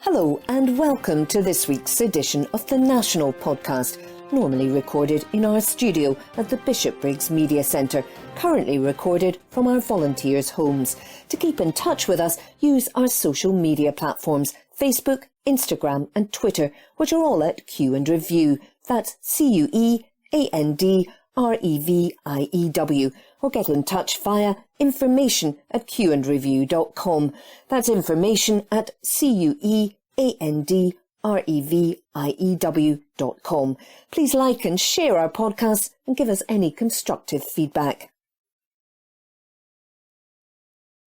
Hello and welcome to this week's edition of the National Podcast, normally recorded in our studio at the Bishopbriggs Media Centre, currently recorded from our volunteers' homes. To keep in touch with us, use our social media platforms, Facebook, Instagram and Twitter, which are all at Q and Review. That's CUEANDREVIEW. Or get in touch via information@qandreview.com. That's information@CUEANDREVIEW.com. Please like and share our podcasts and give us any constructive feedback.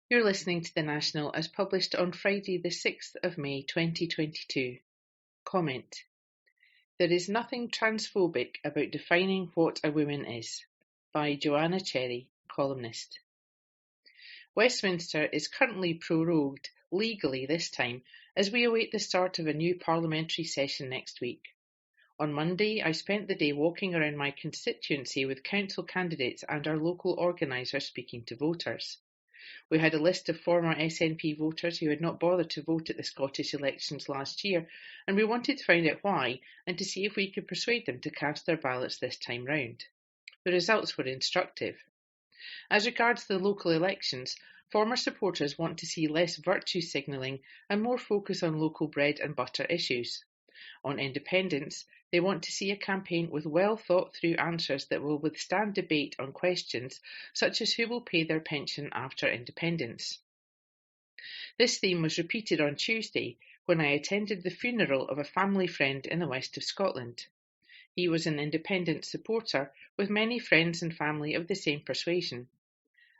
You're listening to The National as published on Friday the 6th of May 2022. Comment. There is nothing transphobic about defining what a woman is. By Joanna Cherry, columnist. Westminster is currently prorogued, legally this time, as we await the start of a new parliamentary session next week. On Monday, I spent the day walking around my constituency with council candidates and our local organiser speaking to voters. We had a list of former SNP voters who had not bothered to vote at the Scottish elections last year, and we wanted to find out why and to see if we could persuade them to cast their ballots this time round. The results were instructive. As regards the local elections, former supporters want to see less virtue signalling and more focus on local bread and butter issues. On independence, they want to see a campaign with well thought through answers that will withstand debate on questions such as who will pay their pension after independence. This theme was repeated on Tuesday when I attended the funeral of a family friend in the west of Scotland. He was an independent supporter with many friends and family of the same persuasion.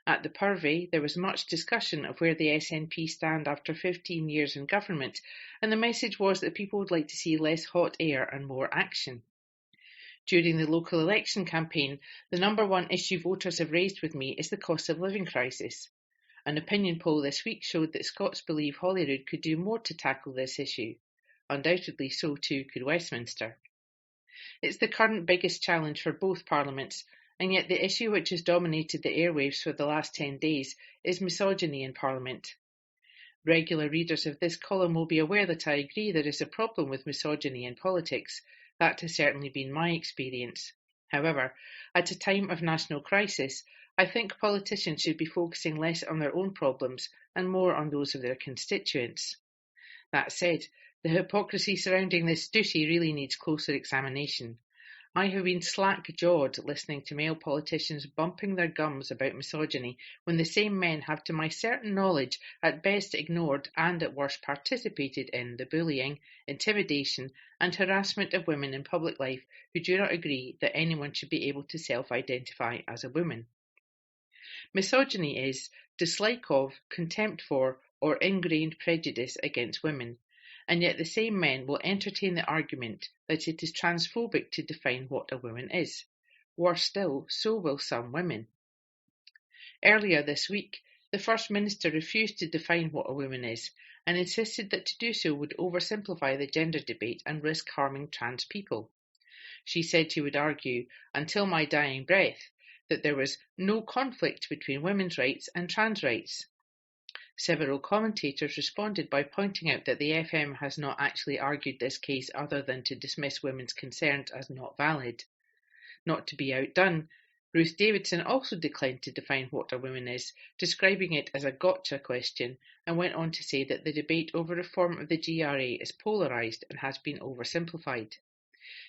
At the Purvey, there was much discussion of where the SNP stand after 15 years in government, and the message was that people would like to see less hot air and more action. During the local election campaign, the number one issue voters have raised with me is the cost of living crisis. An opinion poll this week showed that Scots believe Holyrood could do more to tackle this issue. Undoubtedly so too could Westminster. It's the current biggest challenge for both parliaments, and yet the issue which has dominated the airwaves for the last 10 days is misogyny in Parliament. Regular readers of this column will be aware that I agree there is a problem with misogyny in politics. That has certainly been my experience. However, at a time of national crisis, I think politicians should be focusing less on their own problems and more on those of their constituents. That said, the hypocrisy surrounding this duty really needs closer examination. I have been slack-jawed listening to male politicians bumping their gums about misogyny when the same men have, to my certain knowledge, at best ignored and at worst participated in the bullying, intimidation and harassment of women in public life who do not agree that anyone should be able to self-identify as a woman. Misogyny is dislike of, contempt for, or ingrained prejudice against women, and yet the same men will entertain the argument that it is transphobic to define what a woman is. Worse still, so will some women. Earlier this week, the First Minister refused to define what a woman is and insisted that to do so would oversimplify the gender debate and risk harming trans people. She said she would argue, until my dying breath, that there was no conflict between women's rights and trans rights. Several commentators responded by pointing out that the FM has not actually argued this case other than to dismiss women's concerns as not valid. Not to be outdone, Ruth Davidson also declined to define what a woman is, describing it as a gotcha question, and went on to say that the debate over reform of the GRA is polarised and has been oversimplified.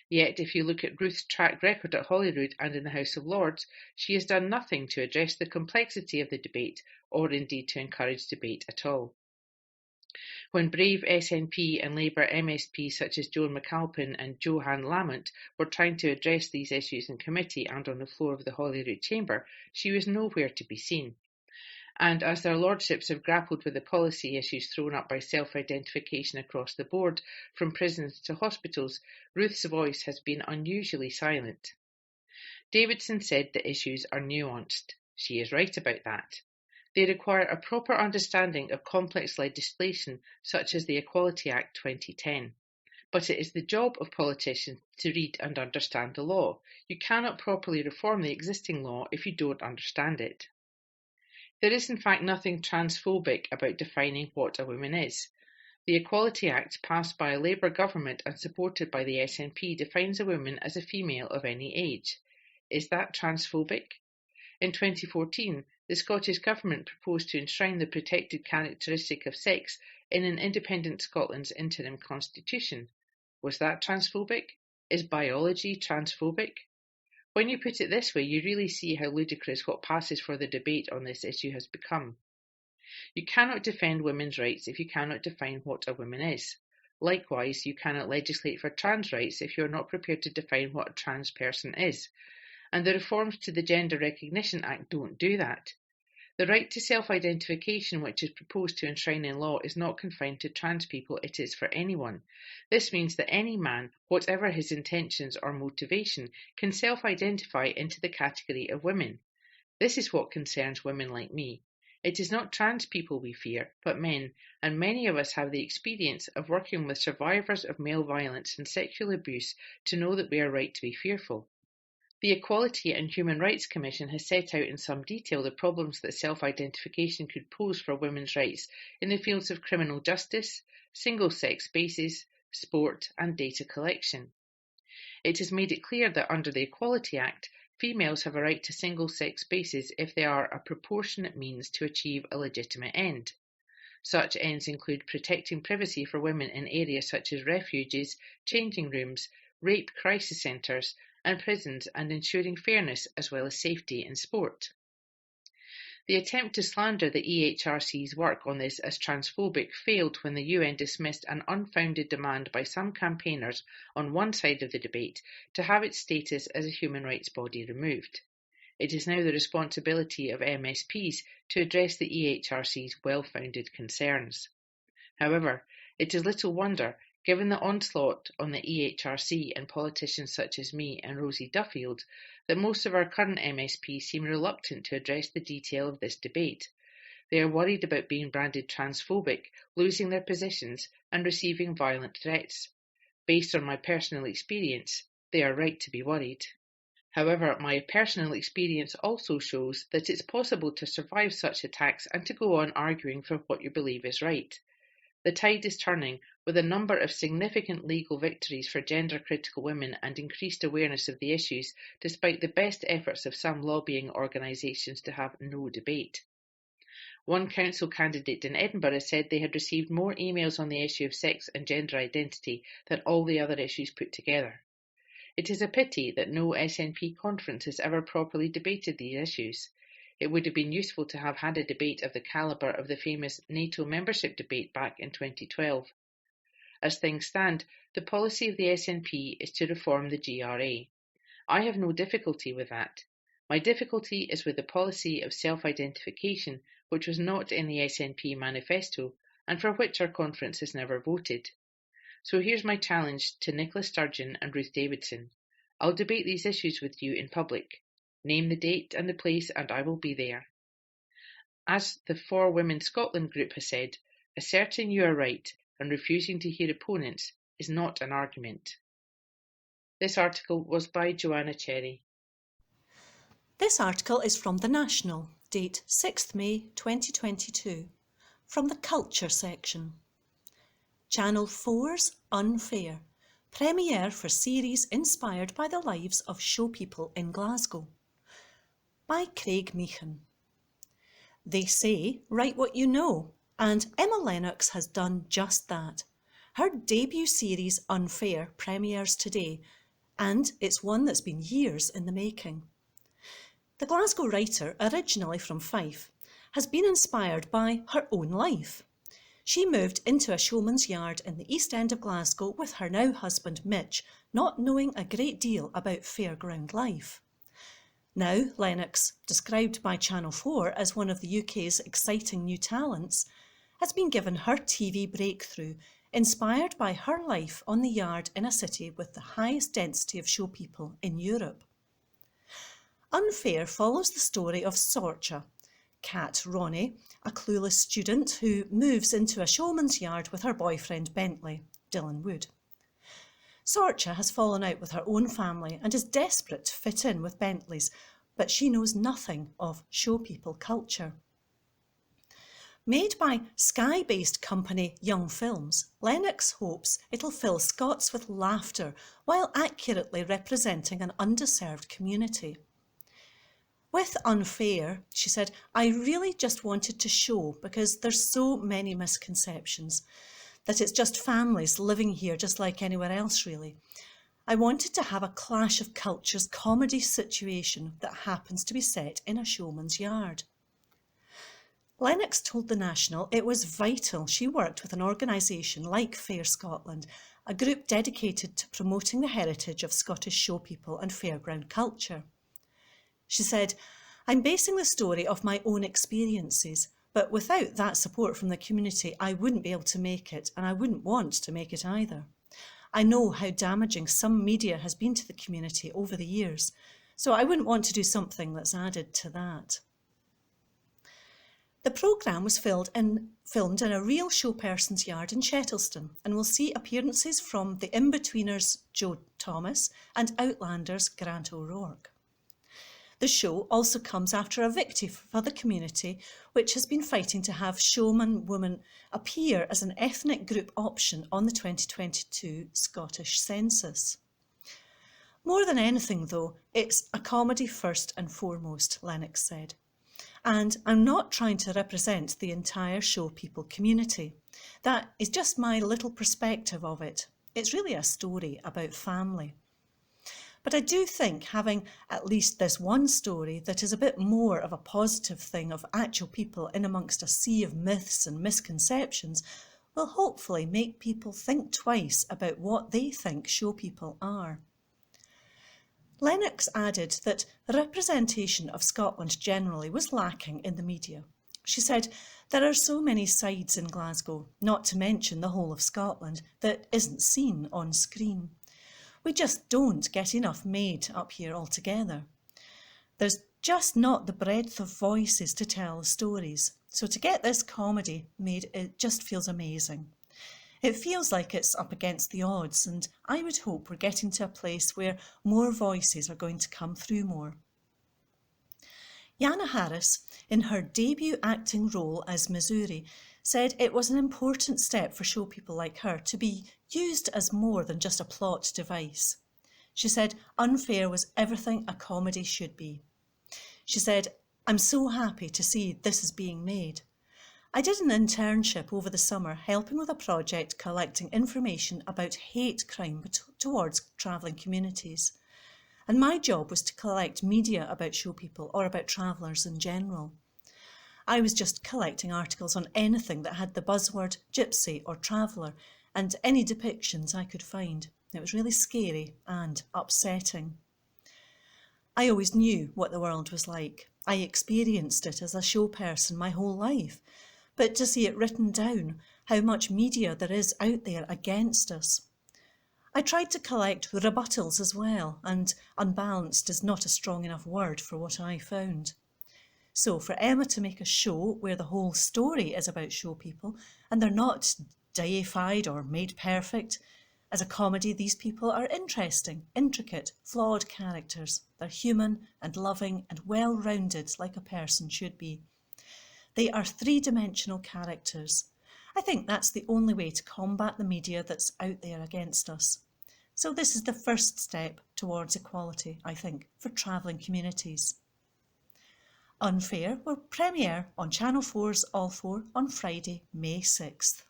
Yet, if you look at Ruth's track record at Holyrood and in the House of Lords, she has done nothing to address the complexity of the debate, or indeed to encourage debate at all. When brave SNP and Labour MSPs such as Joan McAlpin and Johan Lamont were trying to address these issues in committee and on the floor of the Holyrood Chamber, she was nowhere to be seen. And as their lordships have grappled with the policy issues thrown up by self-identification across the board, from prisons to hospitals, Ruth's voice has been unusually silent. Davidson said the issues are nuanced. She is right about that. They require a proper understanding of complex legislation such as the Equality Act 2010. But it is the job of politicians to read and understand the law. You cannot properly reform the existing law if you don't understand it. There is in fact nothing transphobic about defining what a woman is. The Equality Act, passed by a Labour government and supported by the SNP, defines a woman as a female of any age. Is that transphobic? In 2014, the Scottish Government proposed to enshrine the protected characteristic of sex in an independent Scotland's interim constitution. Was that transphobic? Is biology transphobic? When you put it this way, you really see how ludicrous what passes for the debate on this issue has become. You cannot defend women's rights if you cannot define what a woman is. Likewise, you cannot legislate for trans rights if you are not prepared to define what a trans person is. And the reforms to the Gender Recognition Act don't do that. The right to self-identification, which is proposed to enshrine in law, is not confined to trans people, it is for anyone. This means that any man, whatever his intentions or motivation, can self-identify into the category of women. This is what concerns women like me. It is not trans people we fear, but men, and many of us have the experience of working with survivors of male violence and sexual abuse to know that we are right to be fearful. The Equality and Human Rights Commission has set out in some detail the problems that self-identification could pose for women's rights in the fields of criminal justice, single-sex spaces, sport and data collection. It has made it clear that under the Equality Act, females have a right to single-sex spaces if they are a proportionate means to achieve a legitimate end. Such ends include protecting privacy for women in areas such as refuges, changing rooms, rape crisis centres, and prisons, and ensuring fairness as well as safety in sport. The attempt to slander the EHRC's work on this as transphobic failed when the UN dismissed an unfounded demand by some campaigners on one side of the debate to have its status as a human rights body removed. It is now the responsibility of MSPs to address the EHRC's well-founded concerns. However, it is little wonder, given the onslaught on the EHRC and politicians such as me and Rosie Duffield, that most of our current MSPs seem reluctant to address the detail of this debate. They are worried about being branded transphobic, losing their positions, and receiving violent threats. Based on my personal experience, they are right to be worried. However, my personal experience also shows that it's possible to survive such attacks and to go on arguing for what you believe is right. The tide is turning, with a number of significant legal victories for gender-critical women and increased awareness of the issues, despite the best efforts of some lobbying organisations to have no debate. One council candidate in Edinburgh said they had received more emails on the issue of sex and gender identity than all the other issues put together. It is a pity that no SNP conference has ever properly debated these issues. It would have been useful to have had a debate of the calibre of the famous Nato membership debate back in 2012. As things stand, the policy of the SNP is to reform the GRA. I have no difficulty with that. My difficulty is with the policy of self-identification, which was not in the SNP manifesto and for which our conference has never voted. So here's my challenge to Nicola Sturgeon and Ruth Davidson. I'll debate these issues with you in public. Name the date and the place and I will be there. As the For Women Scotland group has said, asserting you are right and refusing to hear opponents is not an argument. This article was by Joanna Cherry. This article is from The National, date 6th May 2022, from the Culture section. Channel 4's Unfair, premiere for series inspired by the lives of show people in Glasgow. By Craig Meehan. They say, write what you know, and Emma Lennox has done just that. Her debut series Unfair premieres today, and it's one that's been years in the making. The Glasgow writer, originally from Fife, has been inspired by her own life. She moved into a showman's yard in the East End of Glasgow with her now husband Mitch, not knowing a great deal about fairground life. Now, Lennox, described by Channel 4 as one of the UK's exciting new talents, has been given her TV breakthrough, inspired by her life on the yard in a city with the highest density of show people in Europe. Unfair follows the story of Sorcha, Cat Ronnie, a clueless student who moves into a showman's yard with her boyfriend Bentley, Dylan Wood. Sorcha has fallen out with her own family and is desperate to fit in with Bentley's, but she knows nothing of show people culture. Made by Skye-based company Young Films, Lennox hopes it'll fill Scots with laughter while accurately representing an underserved community. With Unfair, she said, I really just wanted to show, because there's so many misconceptions, that it's just families living here just like anywhere else really. I wanted to have a clash of cultures comedy situation that happens to be set in a showman's yard. Lennox told The National it was vital she worked with an organisation like Fair Scotland, a group dedicated to promoting the heritage of Scottish show people and fairground culture. She said, I'm basing the story off my own experiences, but without that support from the community, I wouldn't be able to make it, and I wouldn't want to make it either. I know how damaging some media has been to the community over the years, so I wouldn't want to do something that's added to that. The programme was filmed in a real show person's yard in Shettleston and will see appearances from the In-Betweeners Joe Thomas and Outlanders Grant O'Rourke. The show also comes after a victory for the community, which has been fighting to have showman women appear as an ethnic group option on the 2022 Scottish census. More than anything, though, it's a comedy first and foremost, Lennox said. And I'm not trying to represent the entire show people community. That is just my little perspective of it. It's really a story about family. But I do think having at least this one story that is a bit more of a positive thing of actual people in amongst a sea of myths and misconceptions will hopefully make people think twice about what they think show people are. Lennox added that the representation of Scotland generally was lacking in the media. She said, there are so many sides in Glasgow, not to mention the whole of Scotland, that isn't seen on screen. We just don't get enough made up here altogether. There's just not the breadth of voices to tell the stories, so to get this comedy made, it just feels amazing. It feels like it's up against the odds, and I would hope we're getting to a place where more voices are going to come through more. Yana Harris, in her debut acting role as Missouri, said it was an important step for show people like her to be used as more than just a plot device. She said Unfair was everything a comedy should be. She said, I'm so happy to see this is being made. I did an internship over the summer helping with a project collecting information about hate crime towards travelling communities. And my job was to collect media about show people or about travellers in general. I was just collecting articles on anything that had the buzzword gypsy or traveller and any depictions I could find. It was really scary and upsetting. I always knew what the world was like. I experienced it as a show person my whole life. But to see it written down, how much media there is out there against us. I tried to collect rebuttals as well, and unbalanced is not a strong enough word for what I found. So for Emma to make a show where the whole story is about show people, and they're not deified or made perfect, as a comedy these people are interesting, intricate, flawed characters. They're human and loving and well-rounded like a person should be. They are three-dimensional characters. I think that's the only way to combat the media that's out there against us. So this is the first step towards equality, I think, for travelling communities. Unfair will premiere on Channel 4's All 4 on Friday, May 6th.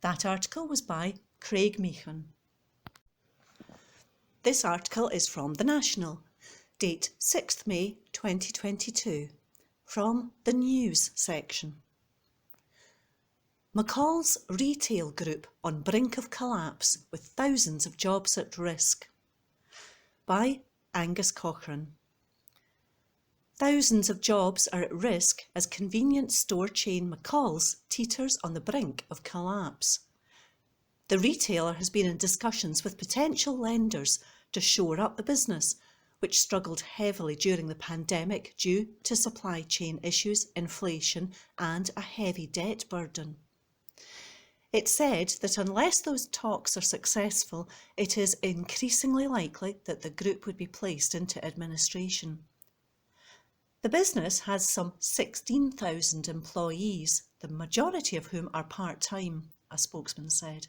That article was by Craig Meehan. This article is from The National, date 6th May 2022, from the News section. McCall's retail group on brink of collapse with thousands of jobs at risk. By Angus Cochrane. Thousands of jobs are at risk as convenience store chain McCall's teeters on the brink of collapse. The retailer has been in discussions with potential lenders to shore up the business, which struggled heavily during the pandemic due to supply chain issues, inflation and a heavy debt burden. It said that unless those talks are successful, it is increasingly likely that the group would be placed into administration. The business has some 16,000 employees, the majority of whom are part-time, a spokesman said.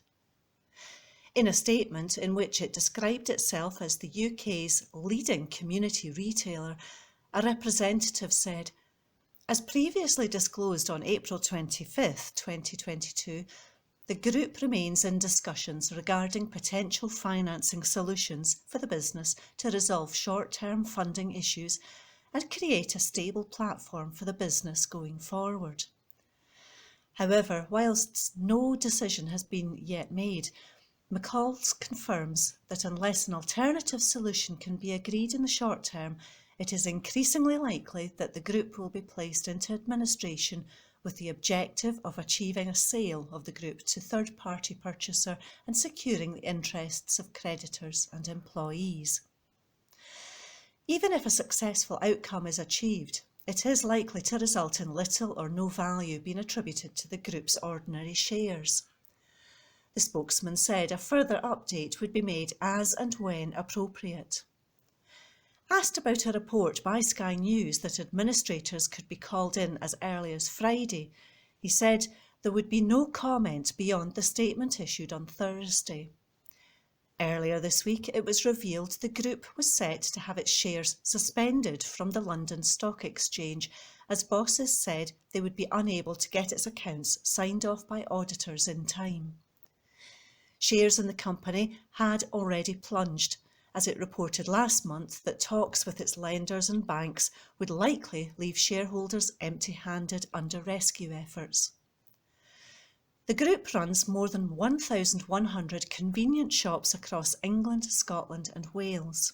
In a statement in which it described itself as the UK's leading community retailer, a representative said, "As previously disclosed on April 25, 2022, the group remains in discussions regarding potential financing solutions for the business to resolve short-term funding issues and create a stable platform for the business going forward." However, whilst no decision has been yet made, McCall confirms that unless an alternative solution can be agreed in the short term, it is increasingly likely that the group will be placed into administration with the objective of achieving a sale of the group to third-party purchaser and securing the interests of creditors and employees. Even if a successful outcome is achieved, it is likely to result in little or no value being attributed to the group's ordinary shares. The spokesman said a further update would be made as and when appropriate. Asked about a report by Sky News that administrators could be called in as early as Friday, he said there would be no comment beyond the statement issued on Thursday. Earlier this week, it was revealed the group was set to have its shares suspended from the London Stock Exchange, as bosses said they would be unable to get its accounts signed off by auditors in time. Shares in the company had already plunged, as it reported last month that talks with its lenders and banks would likely leave shareholders empty-handed under rescue efforts. The group runs more than 1,100 convenience shops across England, Scotland and Wales.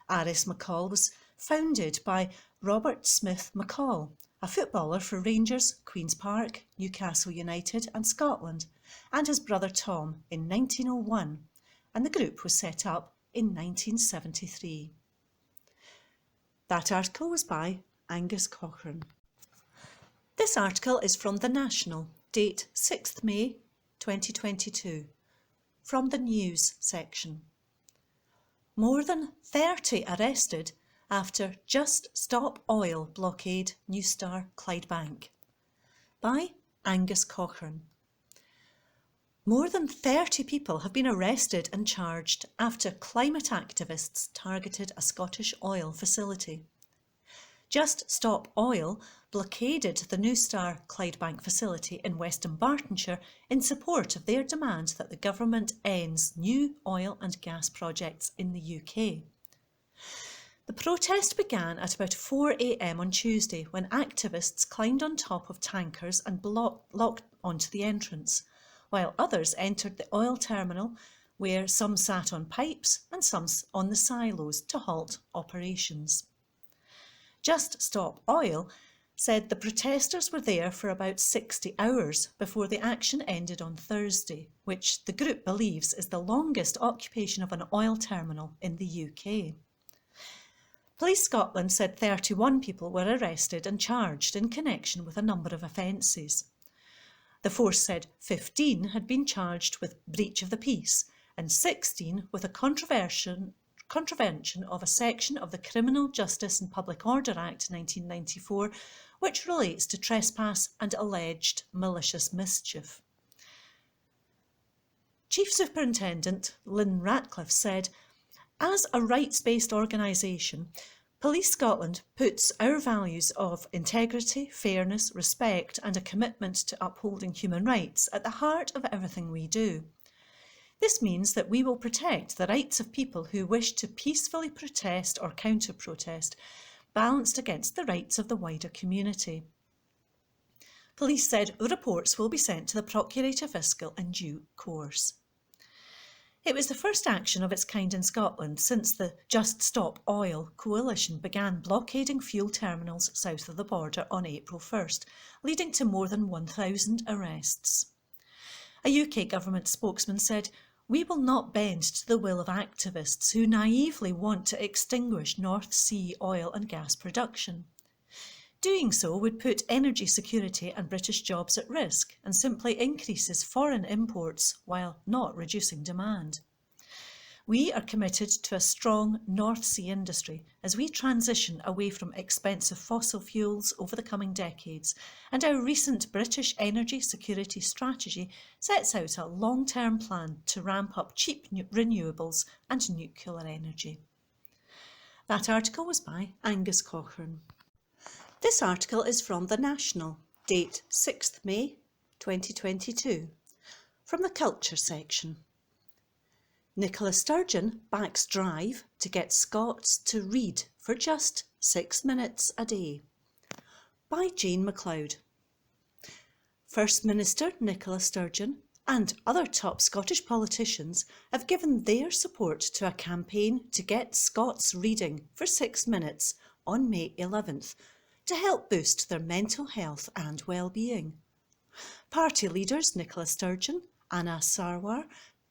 Aris McCall was founded by Robert Smith McCall, a footballer for Rangers, Queen's Park, Newcastle United and Scotland, and his brother Tom in 1901, and the group was set up in 1973. That article was by Ange Postecoglou. This article is from The National, date 6th May 2022, from the news section. More than 30 arrested after Just Stop Oil blockade New Star Clydebank, by Ange Postecoglou. More than 30 people have been arrested and charged after climate activists targeted a Scottish oil facility. Just Stop Oil blockaded the New Star Clydebank facility in Western Bartonshire in support of their demand that the government ends new oil and gas projects in the UK. The protest began at about 4 a.m. on Tuesday when activists climbed on top of tankers and locked onto the entrance, while others entered the oil terminal, where some sat on pipes and some on the silos to halt operations. Just Stop Oil said the protesters were there for about 60 hours before the action ended on Thursday, which the group believes is the longest occupation of an oil terminal in the UK. Police Scotland said 31 people were arrested and charged in connection with a number of offences. The force said 15 had been charged with breach of the peace and 16 with a contravention of a section of the Criminal Justice and Public Order Act 1994, which relates to trespass and alleged malicious mischief. Chief Superintendent Lynn Ratcliffe said, "As a rights-based organisation, Police Scotland puts our values of integrity, fairness, respect and a commitment to upholding human rights at the heart of everything we do. This means that we will protect the rights of people who wish to peacefully protest or counter-protest, balanced against the rights of the wider community." Police said reports will be sent to the Procurator Fiscal in due course. It was the first action of its kind in Scotland since the Just Stop Oil coalition began blockading fuel terminals south of the border on April 1st, leading to more than 1,000 arrests. A UK government spokesman said, "We will not bend to the will of activists who naively want to extinguish North Sea oil and gas production. Doing so would put energy security and British jobs at risk and simply increases foreign imports while not reducing demand. We are committed to a strong North Sea industry as we transition away from expensive fossil fuels over the coming decades, and our recent British energy security strategy sets out a long-term plan to ramp up cheap renewables and nuclear energy. That article was by Angus Cochrane. This article is from The National, date 6th May 2022, from the Culture section. Nicola Sturgeon backs drive to get Scots to read for just 6 minutes a day, by Jane MacLeod. First Minister Nicola Sturgeon and other top Scottish politicians have given their support to a campaign to get Scots reading for 6 minutes on May 11th to help boost their mental health and well-being. Party leaders Nicola Sturgeon, Anna Sarwar,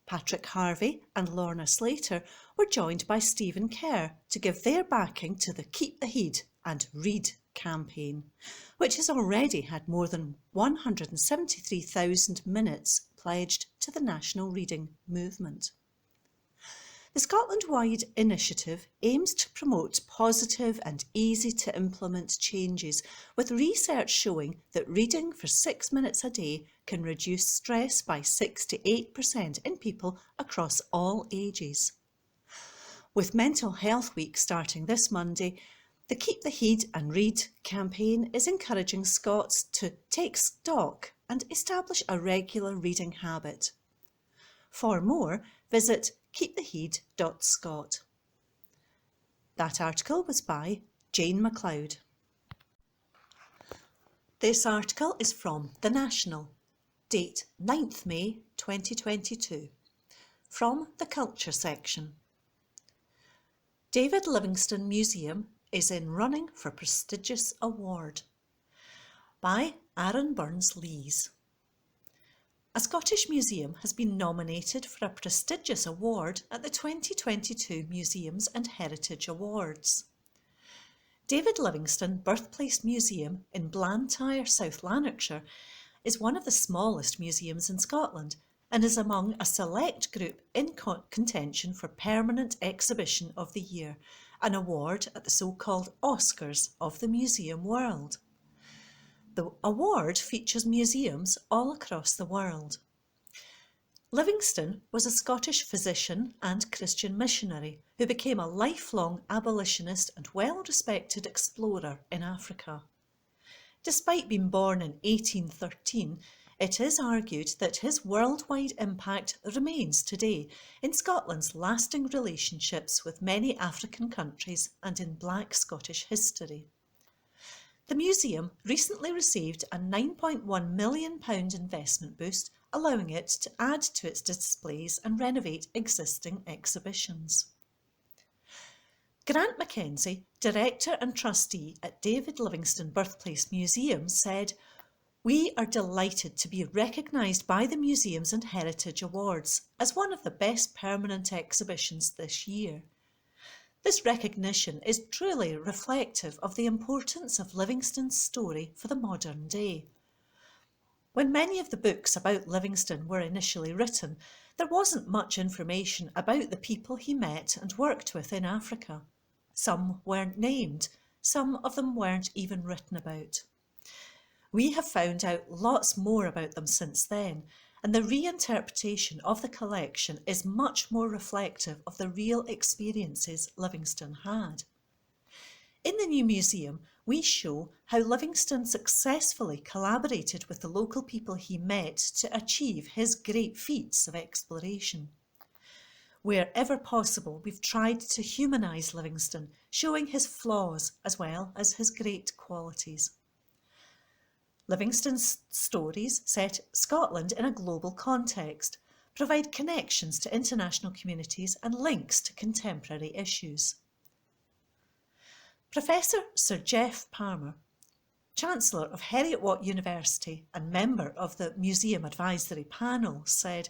Patrick Harvey and Lorna Slater were joined by Stephen Kerr to give their backing to the Keep the Heed and Read campaign, which has already had more than 173,000 minutes pledged to the national reading movement. The Scotland-wide initiative aims to promote positive and easy-to-implement changes, with research showing that reading for 6 minutes a day can reduce stress by 68% in people across all ages. With Mental Health Week starting this Monday, the Keep the Heed and Read campaign is encouraging Scots to take stock and establish a regular reading habit. For more, visit keeptheheed.scot. That article was by Jane MacLeod. This article is from The National, date 9th May 2022, from the Culture section. David Livingston Museum is in running for prestigious award, by Aaron Burns-Lees. A Scottish museum has been nominated for a prestigious award at the 2022 Museums and Heritage Awards. David Livingston Birthplace Museum in Blantyre, South Lanarkshire, is one of the smallest museums in Scotland and is among a select group in contention for Permanent Exhibition of the Year, an award at the so-called Oscars of the museum world. The award features museums all across the world. Livingston was a Scottish physician and Christian missionary who became a lifelong abolitionist and well-respected explorer in Africa. Despite being born in 1813, it is argued that his worldwide impact remains today in Scotland's lasting relationships with many African countries and in Black Scottish history. The museum recently received a £9.1 million investment boost, allowing it to add to its displays and renovate existing exhibitions. Grant Mackenzie, director and trustee at David Livingston Birthplace Museum, said, "We are delighted to be recognised by the Museums and Heritage Awards as one of the best permanent exhibitions this year. This recognition is truly reflective of the importance of Livingston's story for the modern day. When many of the books about Livingston were initially written, there wasn't much information about the people he met and worked with in Africa. Some weren't named, some of them weren't even written about. We have found out lots more about them since then, and the reinterpretation of the collection is much more reflective of the real experiences Livingston had. In the new museum, we show how Livingston successfully collaborated with the local people he met to achieve his great feats of exploration. Wherever possible, we've tried to humanise Livingston, showing his flaws as well as his great qualities. Livingston's stories set Scotland in a global context, provide connections to international communities and links to contemporary issues." Professor Sir Geoff Palmer, Chancellor of Heriot-Watt University and member of the Museum Advisory Panel, said,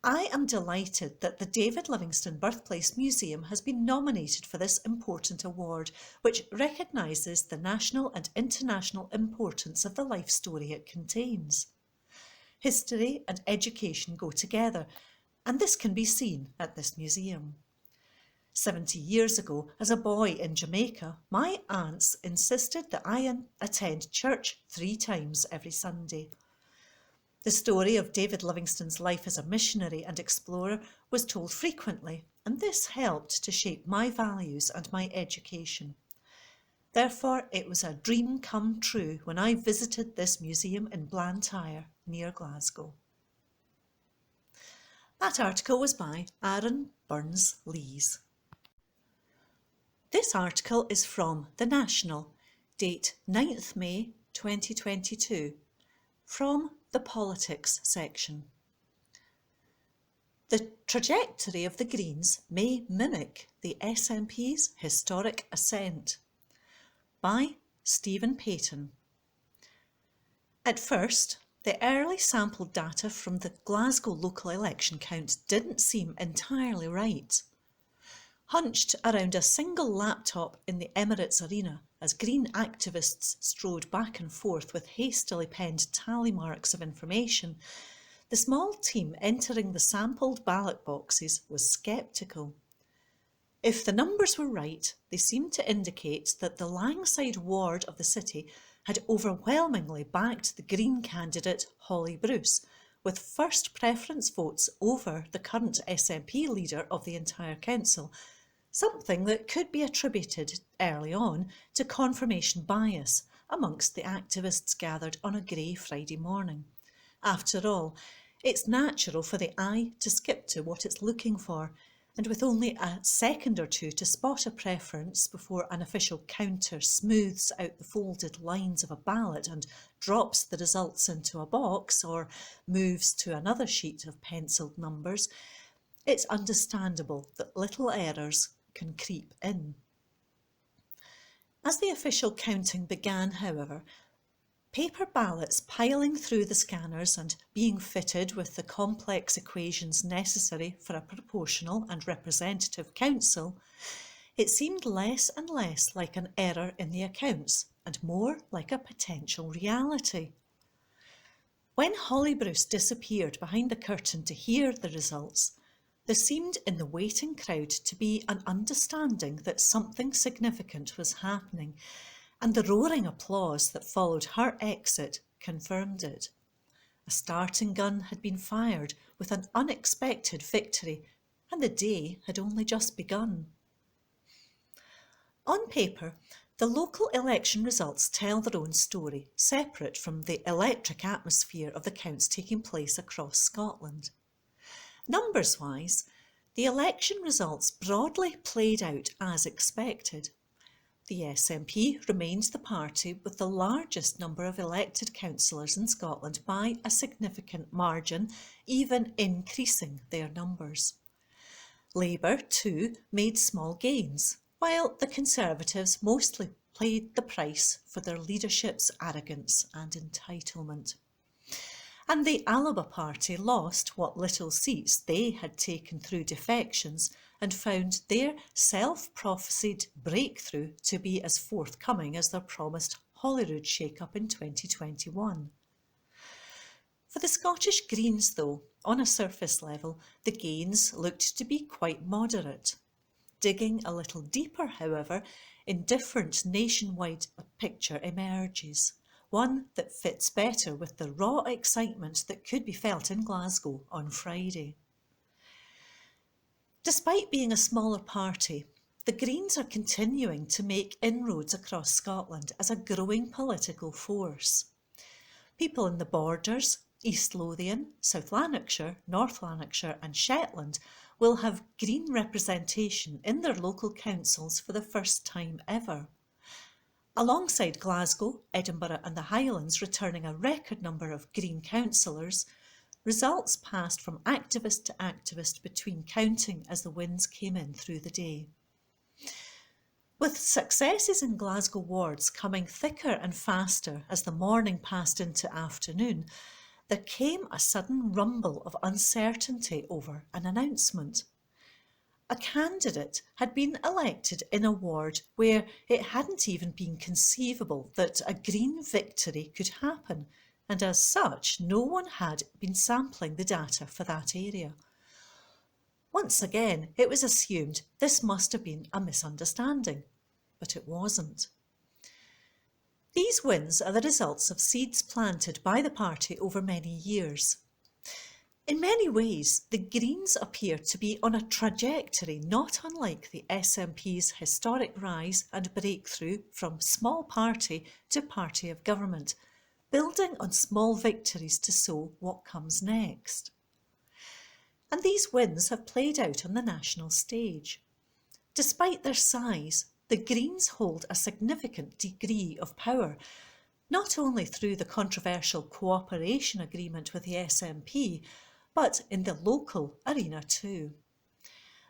"I am delighted that the David Livingston Birthplace Museum has been nominated for this important award, which recognises the national and international importance of the life story it contains. History and education go together, and this can be seen at this museum. 70 years ago, as a boy in Jamaica, my aunts insisted that I attend church 3 times every Sunday. The story of David Livingston's life as a missionary and explorer was told frequently, and this helped to shape my values and my education. Therefore, it was a dream come true when I visited this museum in Blantyre, near Glasgow. That article was by Aaron Burns-Lees. This article is from The National, date 9th May 2022, from the Politics section. The trajectory of the Greens may mimic the SNP's historic ascent, by Stephen Payton. At first, the early sampled data from the Glasgow local election count didn't seem entirely right. Hunched around a single laptop in the Emirates Arena as Green activists strode back and forth with hastily penned tally marks of information, the small team entering the sampled ballot boxes was sceptical. If the numbers were right, they seemed to indicate that the Langside ward of the city had overwhelmingly backed the Green candidate Holly Bruce, with first preference votes over the current SNP leader of the entire council, something that could be attributed early on to confirmation bias amongst the activists gathered on a grey Friday morning. After all, it's natural for the eye to skip to what it's looking for, and with only a second or two to spot a preference before an official counter smooths out the folded lines of a ballot and drops the results into a box or moves to another sheet of penciled numbers, it's understandable that little errors can creep in. As the official counting began, however, paper ballots piling through the scanners and being fitted with the complex equations necessary for a proportional and representative council, it seemed less and less like an error in the accounts and more like a potential reality. When Holly Bruce disappeared behind the curtain to hear the results, there seemed in the waiting crowd to be an understanding that something significant was happening, and the roaring applause that followed her exit confirmed it. A starting gun had been fired with an unexpected victory, and the day had only just begun. On paper, the local election results tell their own story, separate from the electric atmosphere of the counts taking place across Scotland. Numbers-wise, the election results broadly played out as expected. The SNP remains the party with the largest number of elected councillors in Scotland by a significant margin, even increasing their numbers. Labour, too, made small gains, while the Conservatives mostly paid the price for their leadership's arrogance and entitlement. And the Alba Party lost what little seats they had taken through defections and found their self-prophesied breakthrough to be as forthcoming as their promised Holyrood shake-up in 2021. For the Scottish Greens, though, on a surface level, the gains looked to be quite moderate. Digging a little deeper, however, a different nationwide picture emerges, one that fits better with the raw excitement that could be felt in Glasgow on Friday. Despite being a smaller party, the Greens are continuing to make inroads across Scotland as a growing political force. People in the Borders, East Lothian, South Lanarkshire, North Lanarkshire and Shetland will have Green representation in their local councils for the first time ever. Alongside Glasgow, Edinburgh and the Highlands returning a record number of Green councillors, results passed from activist to activist between counting as the winds came in through the day. With successes in Glasgow wards coming thicker and faster as the morning passed into afternoon, there came a sudden rumble of uncertainty over an announcement. A candidate had been elected in a ward where it hadn't even been conceivable that a Green victory could happen, and as such no one had been sampling the data for that area. Once again, it was assumed this must have been a misunderstanding, but it wasn't. These wins are the results of seeds planted by the party over many years. In many ways, the Greens appear to be on a trajectory not unlike the SNP's historic rise and breakthrough from small party to party of government, building on small victories to sow what comes next. And these wins have played out on the national stage. Despite their size, the Greens hold a significant degree of power, not only through the controversial cooperation agreement with the SNP, but in the local arena too.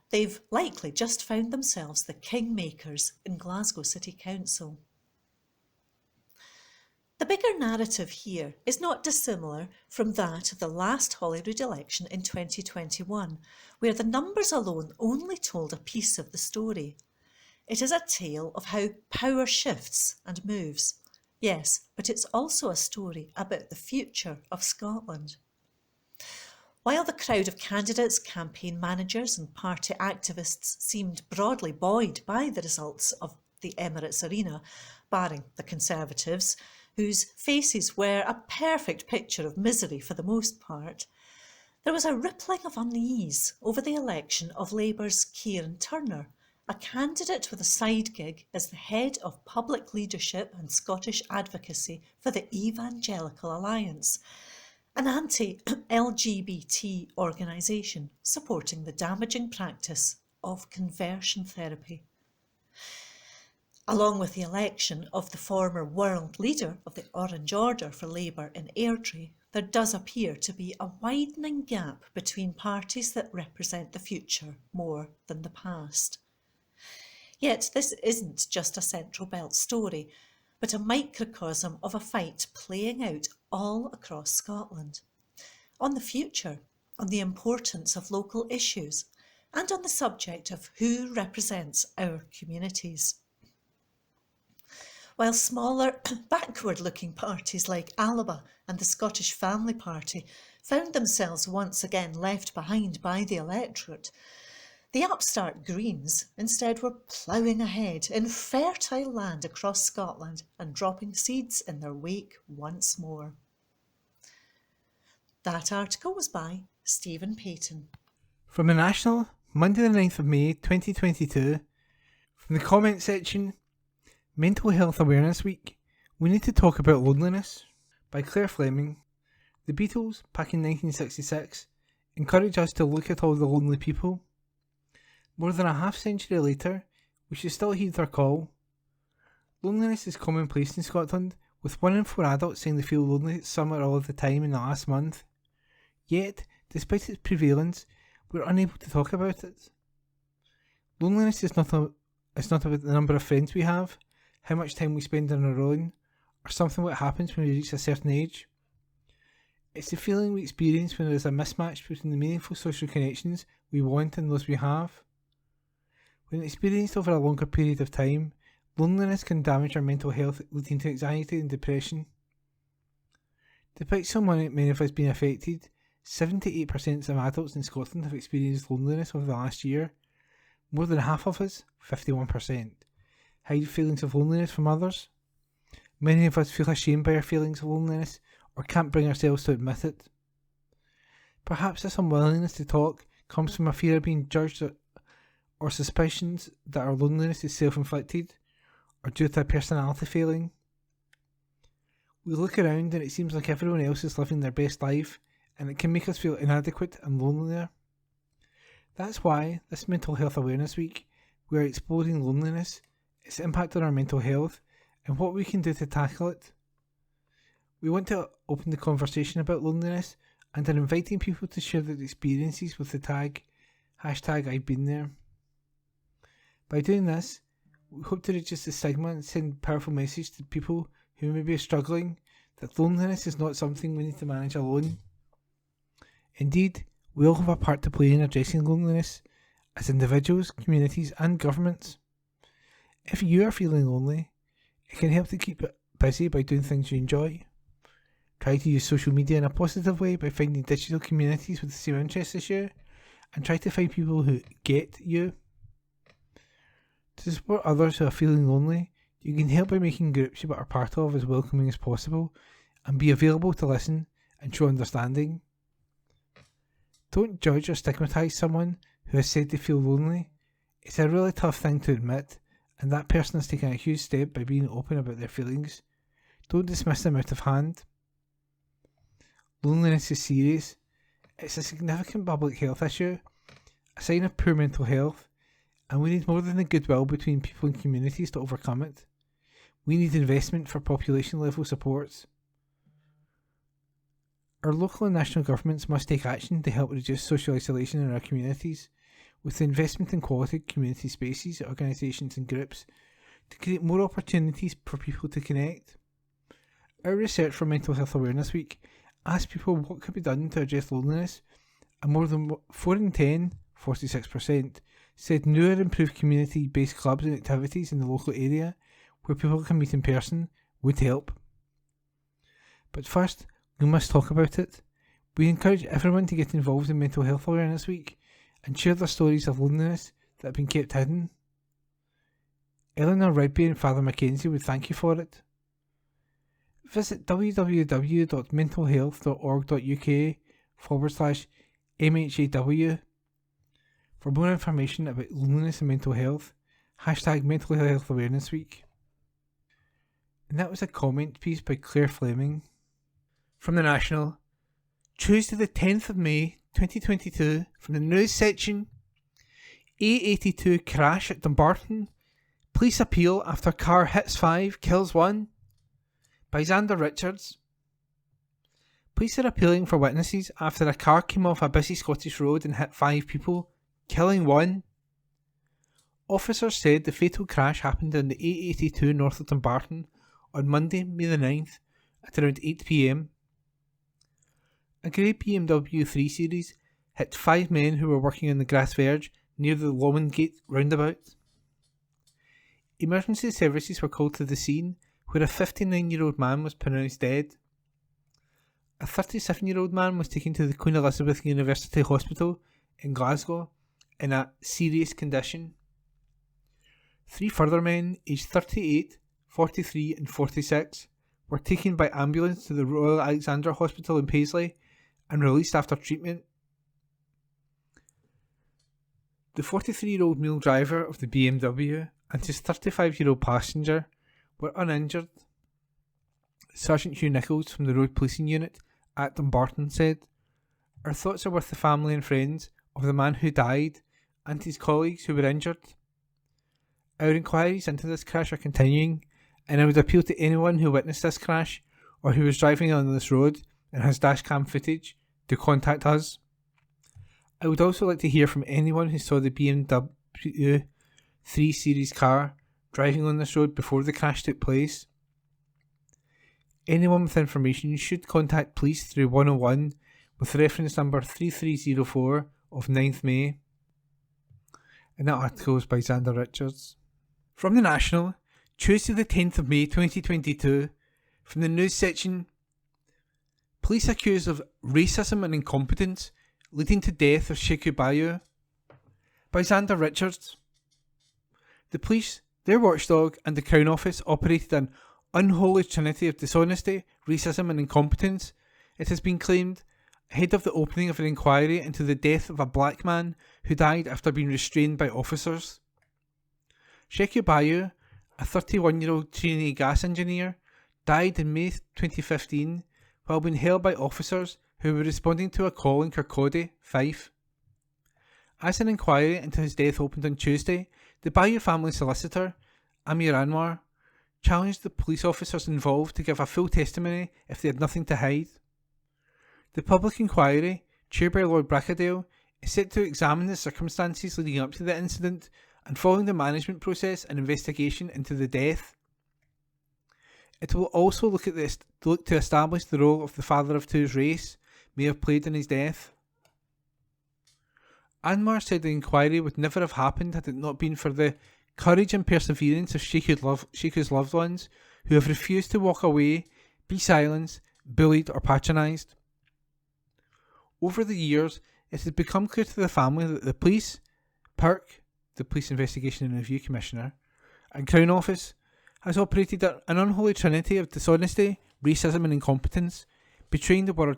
They've likely just found themselves the kingmakers in Glasgow City Council. The bigger narrative here is not dissimilar from that of the last Holyrood election in 2021, where the numbers alone only told a piece of the story. It is a tale of how power shifts and moves. Yes, but it's also a story about the future of Scotland. While the crowd of candidates, campaign managers and party activists seemed broadly buoyed by the results of the Emirates Arena, barring the Conservatives, whose faces were a perfect picture of misery for the most part, there was a rippling of unease over the election of Labour's Kieran Turner, a candidate with a side gig as the head of public leadership and Scottish advocacy for the Evangelical Alliance, an anti-LGBT organisation supporting the damaging practice of conversion therapy. Along with the election of the former world leader of the Orange Order for Labour in Airdrie, there does appear to be a widening gap between parties that represent the future more than the past. Yet this isn't just a Central Belt story, but a microcosm of a fight playing out all across Scotland. On the future, on the importance of local issues, and on the subject of who represents our communities. While smaller, backward-looking parties like Alba and the Scottish Family Party found themselves once again left behind by the electorate, the upstart Greens instead were ploughing ahead in fertile land across Scotland and dropping seeds in their wake once more. That article was by Stephen Payton. From the National, Monday the 9th of May 2022, from the comment section, Mental Health Awareness Week, we need to talk about loneliness, by Claire Fleming. The Beatles, back in 1966, encourage us to look at all the lonely people. More than a half-century later, we should still heed their call. Loneliness is commonplace in Scotland, with 1 in 4 adults saying they feel lonely some or all of the time in the last month. Yet, despite its prevalence, we're unable to talk about it. Loneliness is not about the number of friends we have, how much time we spend on our own, or something what happens when we reach a certain age. It's the feeling we experience when there is a mismatch between the meaningful social connections we want and those we have. When experienced over a longer period of time, loneliness can damage our mental health, leading to anxiety and depression. Despite so many of us being affected, 78% of adults in Scotland have experienced loneliness over the last year. More than half of us, 51%, hide feelings of loneliness from others. Many of us feel ashamed by our feelings of loneliness or can't bring ourselves to admit it. Perhaps this unwillingness to talk comes from a fear of being judged or suspicions that our loneliness is self-inflicted or due to a personality failing. We look around and it seems like everyone else is living their best life, and it can make us feel inadequate and lonelier. That's why this Mental Health Awareness Week, we are exploring loneliness, its impact on our mental health, and what we can do to tackle it. We want to open the conversation about loneliness and are inviting people to share their experiences with the hashtag I've been there. By doing this, we hope to reduce the stigma and send a powerful message to people who may be struggling that loneliness is not something we need to manage alone. Indeed, we all have a part to play in addressing loneliness as individuals, communities and governments. If you are feeling lonely, it can help to keep it busy by doing things you enjoy. Try to use social media in a positive way by finding digital communities with the same interests as you, and try to find people who get you. To support others who are feeling lonely, you can help by making groups you are part of as welcoming as possible and be available to listen and show understanding. Don't judge or stigmatise someone who has said they feel lonely. It's a really tough thing to admit, and that person has taken a huge step by being open about their feelings. Don't dismiss them out of hand. Loneliness is serious. It's a significant public health issue, a sign of poor mental health, and we need more than the goodwill between people and communities to overcome it. We need investment for population level supports. Our local and national governments must take action to help reduce social isolation in our communities, with investment in quality community spaces, organisations and groups, to create more opportunities for people to connect. Our research for Mental Health Awareness Week asked people what could be done to address loneliness, and more than 4 in 10, 46%, said new or improved community-based clubs and activities in the local area where people can meet in person would help. But first, we must talk about it. We encourage everyone to get involved in Mental Health Awareness Week and share their stories of loneliness that have been kept hidden. Eleanor Rigby and Father Mackenzie would thank you for it. Visit www.mentalhealth.org.uk/MHAW for more information about loneliness and mental health. #Mental Health Awareness Week. And that was a comment piece by Claire Fleming. From the National, Tuesday the 10th of May 2022, from the news section, A82 crash at Dumbarton, police appeal after car hits 5, kills 1, by Xander Richards. Police are appealing for witnesses after a car came off a busy Scottish road and hit 5 people, killing 1. Officers said the fatal crash happened on the A82 north of Dumbarton on Monday, May the 9th, at around 8 p.m. A grey BMW 3 Series hit 5 men who were working on the grass verge near the Lomondgate roundabout. Emergency services were called to the scene, where a 59-year-old man was pronounced dead. A 37-year-old man was taken to the Queen Elizabeth University Hospital in Glasgow in a serious condition. 3 further men, aged 38, 43 and 46, were taken by ambulance to the Royal Alexandra Hospital in Paisley and released after treatment. The 43-year-old male driver of the BMW and his 35-year-old passenger were uninjured. Sergeant Hugh Nichols from the Road Policing Unit at Dumbarton said, "Our thoughts are with the family and friends of the man who died and his colleagues who were injured. Our inquiries into this crash are continuing, and I would appeal to anyone who witnessed this crash or who was driving on this road and has dashcam footage to contact us. I would also like to hear from anyone who saw the BMW 3 Series car driving on this road before the crash took place. Anyone with information should contact police through 101 with reference number 3304 of 9th May. And that article is by Xander Richards. From the National, Tuesday the 10th of May 2022, from the news section, police accused of racism and incompetence leading to death of Sheku Bayo, by Xander Richards. The police, their watchdog and the Crown Office operated an unholy trinity of dishonesty, racism and incompetence, it has been claimed, ahead of the opening of an inquiry into the death of a black man who died after being restrained by officers. Sheku Bayo, a 31-year-old trainee gas engineer, died in May 2015 while being held by officers who were responding to a call in Kirkcaldy, Fife. As an inquiry into his death opened on Tuesday, the Bayo family solicitor, Amir Anwar, challenged the police officers involved to give a full testimony if they had nothing to hide. The public inquiry, chaired by Lord Brackadale, is set to examine the circumstances leading up to the incident and following the management process and investigation into the death. It will also look to establish the role of the father of two's race may have played in his death. Anwar said the inquiry would never have happened had it not been for the courage and perseverance of Sheku's loved ones who have refused to walk away, be silenced, bullied or patronised. Over the years, it has become clear to the family that the police, PIRC, the Police Investigation and Review Commissioner, and Crown Office has operated an unholy trinity of dishonesty, racism and incompetence, betraying the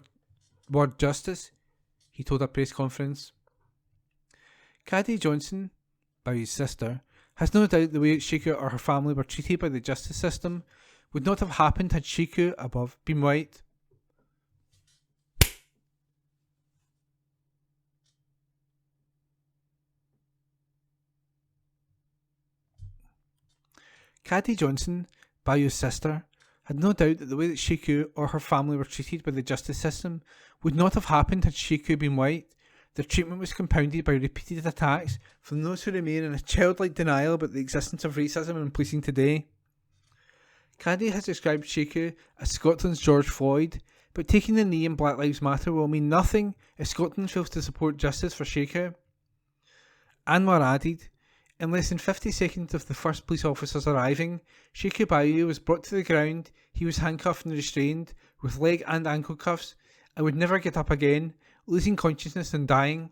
word justice, he told a press conference. Caddy Johnson, Bowie's sister, has no doubt the way Shiku or her family were treated by the justice system would not have happened had Shiku above been white. Caddy Johnson, Bayou's sister, had no doubt that the way that Shiku or her family were treated by the justice system would not have happened had Shiku been white. Their treatment was compounded by repeated attacks from those who remain in a childlike denial about the existence of racism in policing today. Caddy has described Shiku as Scotland's George Floyd, but taking the knee in Black Lives Matter will mean nothing if Scotland fails to support justice for Shiku. Anwar added, in less than 50 seconds of the first police officers arriving, Shiku Bayou was brought to the ground. He was handcuffed and restrained, with leg and ankle cuffs, and would never get up again, losing consciousness and dying.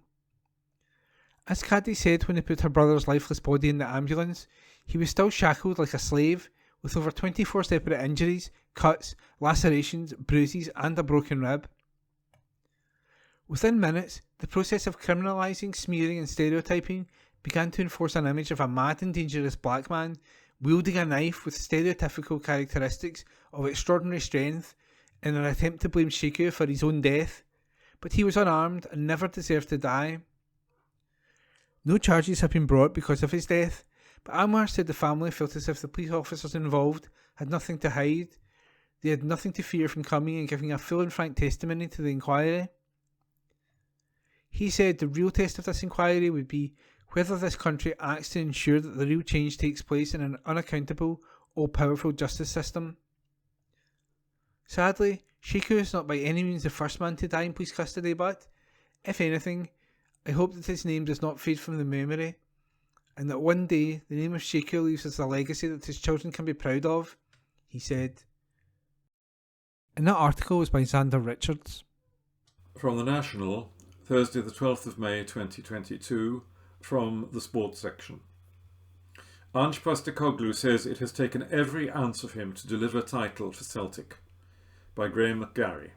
As Caddy said when they put her brother's lifeless body in the ambulance, he was still shackled like a slave, with over 24 separate injuries, cuts, lacerations, bruises and a broken rib. Within minutes, the process of criminalising, smearing and stereotyping began to enforce an image of a mad and dangerous black man wielding a knife with stereotypical characteristics of extraordinary strength in an attempt to blame Shiku for his own death, but he was unarmed and never deserved to die. No charges have been brought because of his death, but Anwar said the family felt as if the police officers involved had nothing to hide. They had nothing to fear from coming and giving a full and frank testimony to the inquiry. He said the real test of this inquiry would be whether this country acts to ensure that the real change takes place in an unaccountable, all-powerful justice system. Sadly, Shiku is not by any means the first man to die in police custody, but, if anything, I hope that his name does not fade from the memory, and that one day the name of Shiku leaves us a legacy that his children can be proud of, he said. And that article was by Xander Richards. From the National, Thursday the 12th of May 2022, from the sports section. Ange Postecoglou says it has taken every ounce of him to deliver a title for Celtic, by Graham McGarry.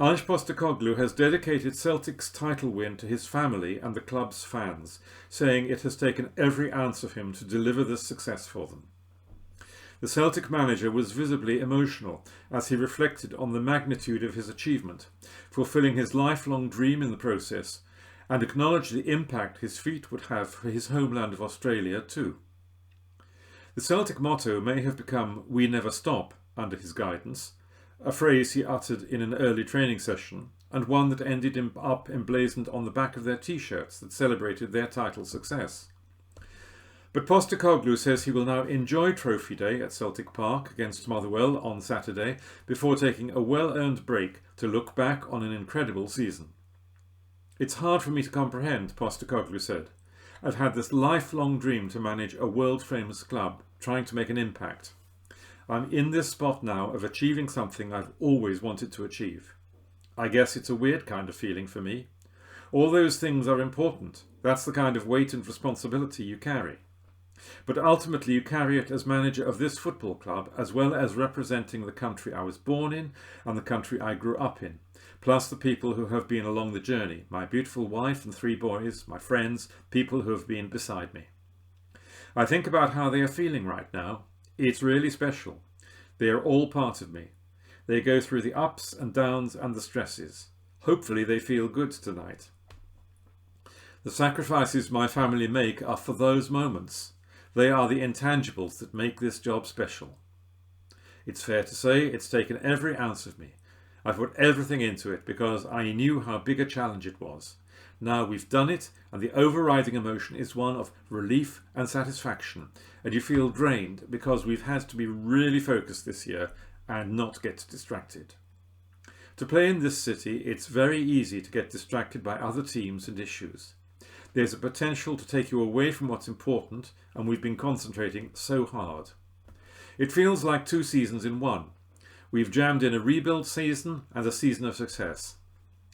Ange Postecoglou has dedicated Celtic's title win to his family and the club's fans, saying it has taken every ounce of him to deliver this success for them. The Celtic manager was visibly emotional as he reflected on the magnitude of his achievement, fulfilling his lifelong dream in the process, and acknowledged the impact his feat would have for his homeland of Australia too. The Celtic motto may have become "We never stop" under his guidance, a phrase he uttered in an early training session, and one that ended up emblazoned on the back of their t-shirts that celebrated their title success. But Postecoglou says he will now enjoy Trophy Day at Celtic Park against Motherwell on Saturday before taking a well-earned break to look back on an incredible season. It's hard for me to comprehend, Postecoglou said. I've had this lifelong dream to manage a world-famous club, trying to make an impact. I'm in this spot now of achieving something I've always wanted to achieve. I guess it's a weird kind of feeling for me. All those things are important. That's the kind of weight and responsibility you carry. But ultimately you carry it as manager of this football club, as well as representing the country I was born in and the country I grew up in, plus the people who have been along the journey, my beautiful wife and 3 boys, my friends, people who have been beside me. I think about how they are feeling right now. It's really special. They are all part of me. They go through the ups and downs and the stresses. Hopefully they feel good tonight. The sacrifices my family make are for those moments. They are the intangibles that make this job special. It's fair to say it's taken every ounce of me. I've put everything into it because I knew how big a challenge it was. Now we've done it, and the overriding emotion is one of relief and satisfaction, and you feel drained because we've had to be really focused this year and not get distracted. To play in this city, it's very easy to get distracted by other teams and issues. There's a potential to take you away from what's important, and we've been concentrating so hard. It feels like 2 seasons in one. We've jammed in a rebuild season and a season of success.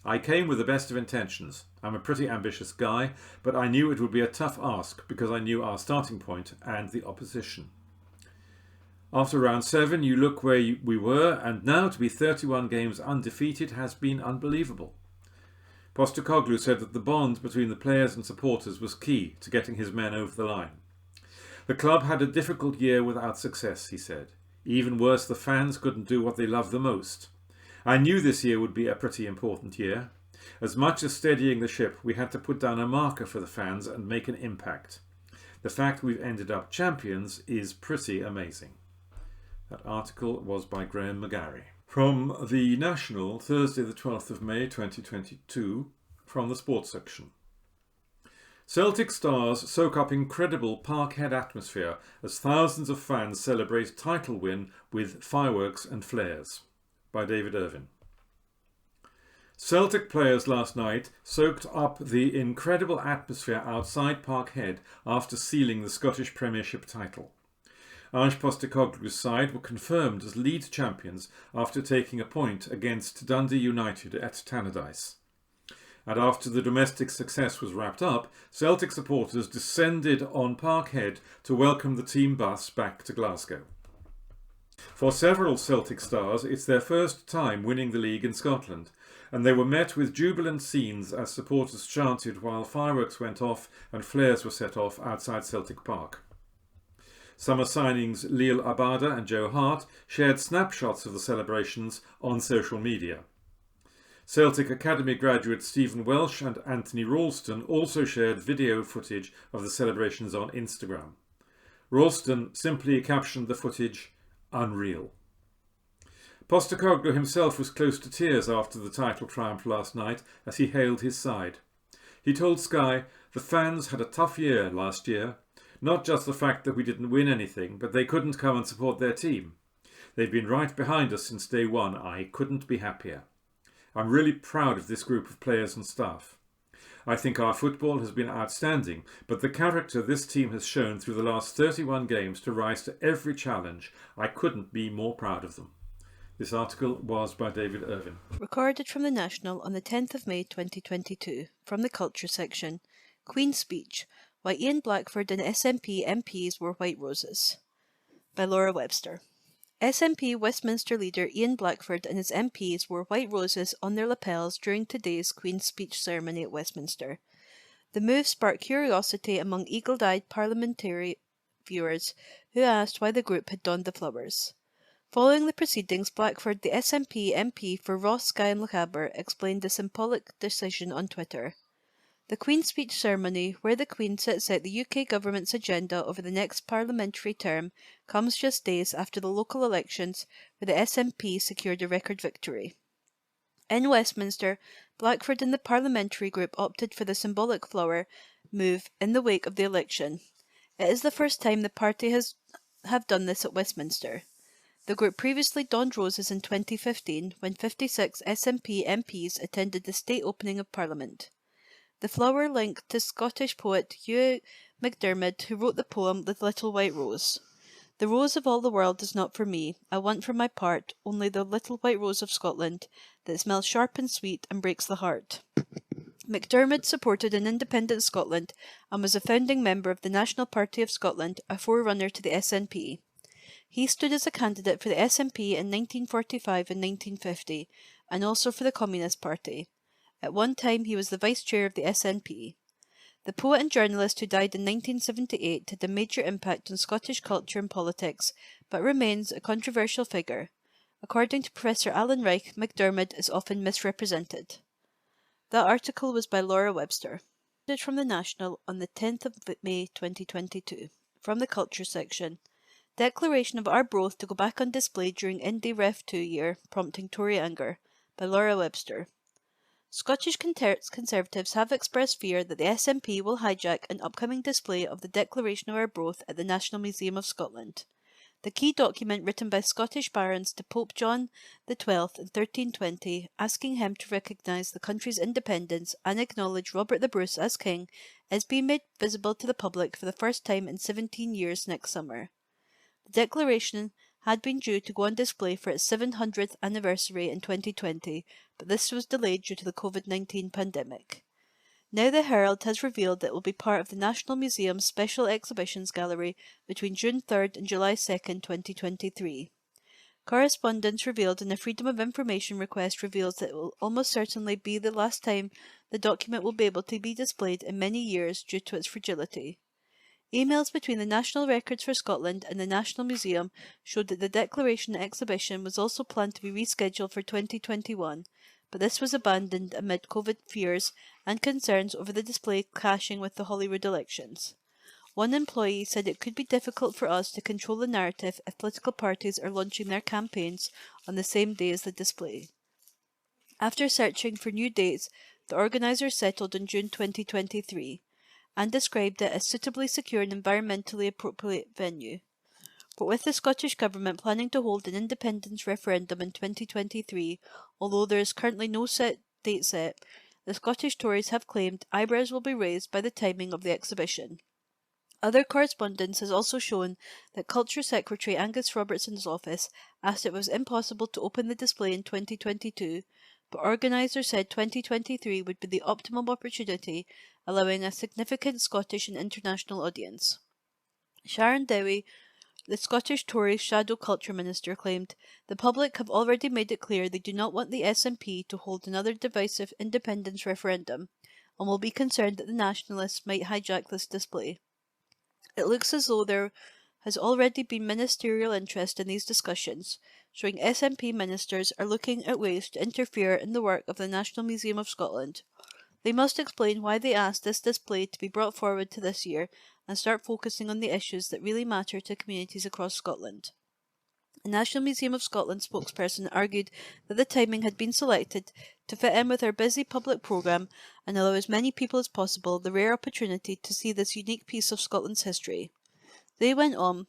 I came with the best of intentions. I'm a pretty ambitious guy, but I knew it would be a tough ask because I knew our starting point and the opposition. After round 7, you look where we were, and now to be 31 games undefeated has been unbelievable. Postecoglou said that the bond between the players and supporters was key to getting his men over the line. The club had a difficult year without success, he said. Even worse, the fans couldn't do what they love the most. I knew this year would be a pretty important year. As much as steadying the ship, we had to put down a marker for the fans and make an impact. The fact we've ended up champions is pretty amazing. That article was by Graham McGarry. From the National, Thursday the 12th of May 2022, from the sports section. Celtic stars soak up incredible Parkhead atmosphere as thousands of fans celebrate title win with fireworks and flares. By David Irvin. Celtic players last night soaked up the incredible atmosphere outside Parkhead after sealing the Scottish Premiership title. Ange Postecoglou's side were confirmed as lead champions after taking a point against Dundee United at Tannadice. And after the domestic success was wrapped up, Celtic supporters descended on Parkhead to welcome the team bus back to Glasgow. For several Celtic stars, it's their first time winning the league in Scotland, and they were met with jubilant scenes as supporters chanted while fireworks went off and flares were set off outside Celtic Park. Summer signings Leal Abada and Joe Hart shared snapshots of the celebrations on social media. Celtic Academy graduates Stephen Welsh and Anthony Ralston also shared video footage of the celebrations on Instagram. Ralston simply captioned the footage, "Unreal." Postecoglou himself was close to tears after the title triumph last night as he hailed his side. He told Sky, "The fans had a tough year last year. Not just the fact that we didn't win anything, but they couldn't come and support their team. They've been right behind us since day one. I couldn't be happier. I'm really proud of this group of players and staff. I think our football has been outstanding, but the character this team has shown through the last 31 games to rise to every challenge, I couldn't be more proud of them." This article was by David Irvin. Recorded from the National on the 10th of May 2022, from the Culture section. Queen's Speech, Why Ian Blackford and SNP MPs Wore White Roses. By Laura Webster. SNP Westminster leader Ian Blackford and his MPs wore white roses on their lapels during today's Queen's Speech ceremony at Westminster. The move sparked curiosity among eagle-eyed parliamentary viewers who asked why the group had donned the flowers. Following the proceedings, Blackford, the SNP MP for Ross, Skye and Lochaber, explained the symbolic decision on Twitter. The Queen's Speech ceremony, where the Queen sets out the UK government's agenda over the next parliamentary term, comes just days after the local elections where the SNP secured a record victory. In Westminster, Blackford and the parliamentary group opted for the symbolic flower move in the wake of the election. It is the first time the party have done this at Westminster. The group previously donned roses in 2015 when 56 SNP MPs attended the state opening of Parliament. The flower linked to Scottish poet Hugh MacDiarmid, who wrote the poem The Little White Rose. The rose of all the world is not for me. I want for my part only the little white rose of Scotland that smells sharp and sweet and breaks the heart. MacDiarmid supported an independent Scotland and was a founding member of the National Party of Scotland, a forerunner to the SNP. He stood as a candidate for the SNP in 1945 and 1950, and also for the Communist Party. At one time he was the vice chair of the SNP. The poet and journalist who died in 1978 had a major impact on Scottish culture and politics, but remains a controversial figure. According to Professor Alan Reich, MacDiarmid is often misrepresented. That article was by Laura Webster. From the National on the 10th of May 2022. From the Culture section. Declaration of Arbroath to go back on display during Indie Ref 2 year, prompting Tory anger. By Laura Webster. Scottish Conservatives have expressed fear that the SNP will hijack an upcoming display of the Declaration of Arbroath at the National Museum of Scotland. The key document written by Scottish barons to Pope John XII in 1320, asking him to recognise the country's independence and acknowledge Robert the Bruce as king, is being made visible to the public for the first time in 17 years next summer. The declaration had been due to go on display for its 700th anniversary in 2020, but this was delayed due to the COVID-19 pandemic. Now the Herald has revealed that it will be part of the National Museum's Special Exhibitions Gallery between June 3rd and July 2nd, 2023. Correspondence revealed in a Freedom of Information request reveals that it will almost certainly be the last time the document will be able to be displayed in many years due to its fragility. Emails between the National Records for Scotland and the National Museum showed that the Declaration exhibition was also planned to be rescheduled for 2021, but this was abandoned amid COVID fears and concerns over the display clashing with the Holyrood elections. One employee said it could be difficult for us to control the narrative if political parties are launching their campaigns on the same day as the display. After searching for new dates, the organisers settled on June 2023 and described it as suitably secure and environmentally appropriate venue. But with the Scottish Government planning to hold an independence referendum in 2023, although there is currently no date set, the Scottish Tories have claimed eyebrows will be raised by the timing of the exhibition. Other correspondence has also shown that Culture Secretary Angus Robertson's office asked if it was impossible to open the display in 2022, but organisers said 2023 would be the optimum opportunity, allowing a significant Scottish and international audience. Sharon Dowie, the Scottish Tories Shadow Culture Minister, claimed, "The public have already made it clear they do not want the SNP to hold another divisive independence referendum, and will be concerned that the nationalists might hijack this display. It looks as though there has already been ministerial interest in these discussions, showing SNP ministers are looking at ways to interfere in the work of the National Museum of Scotland. They must explain why they asked this display to be brought forward to this year and start focusing on the issues that really matter to communities across Scotland." A National Museum of Scotland spokesperson argued that the timing had been selected to fit in with our busy public programme and allow as many people as possible the rare opportunity to see this unique piece of Scotland's history. They went on,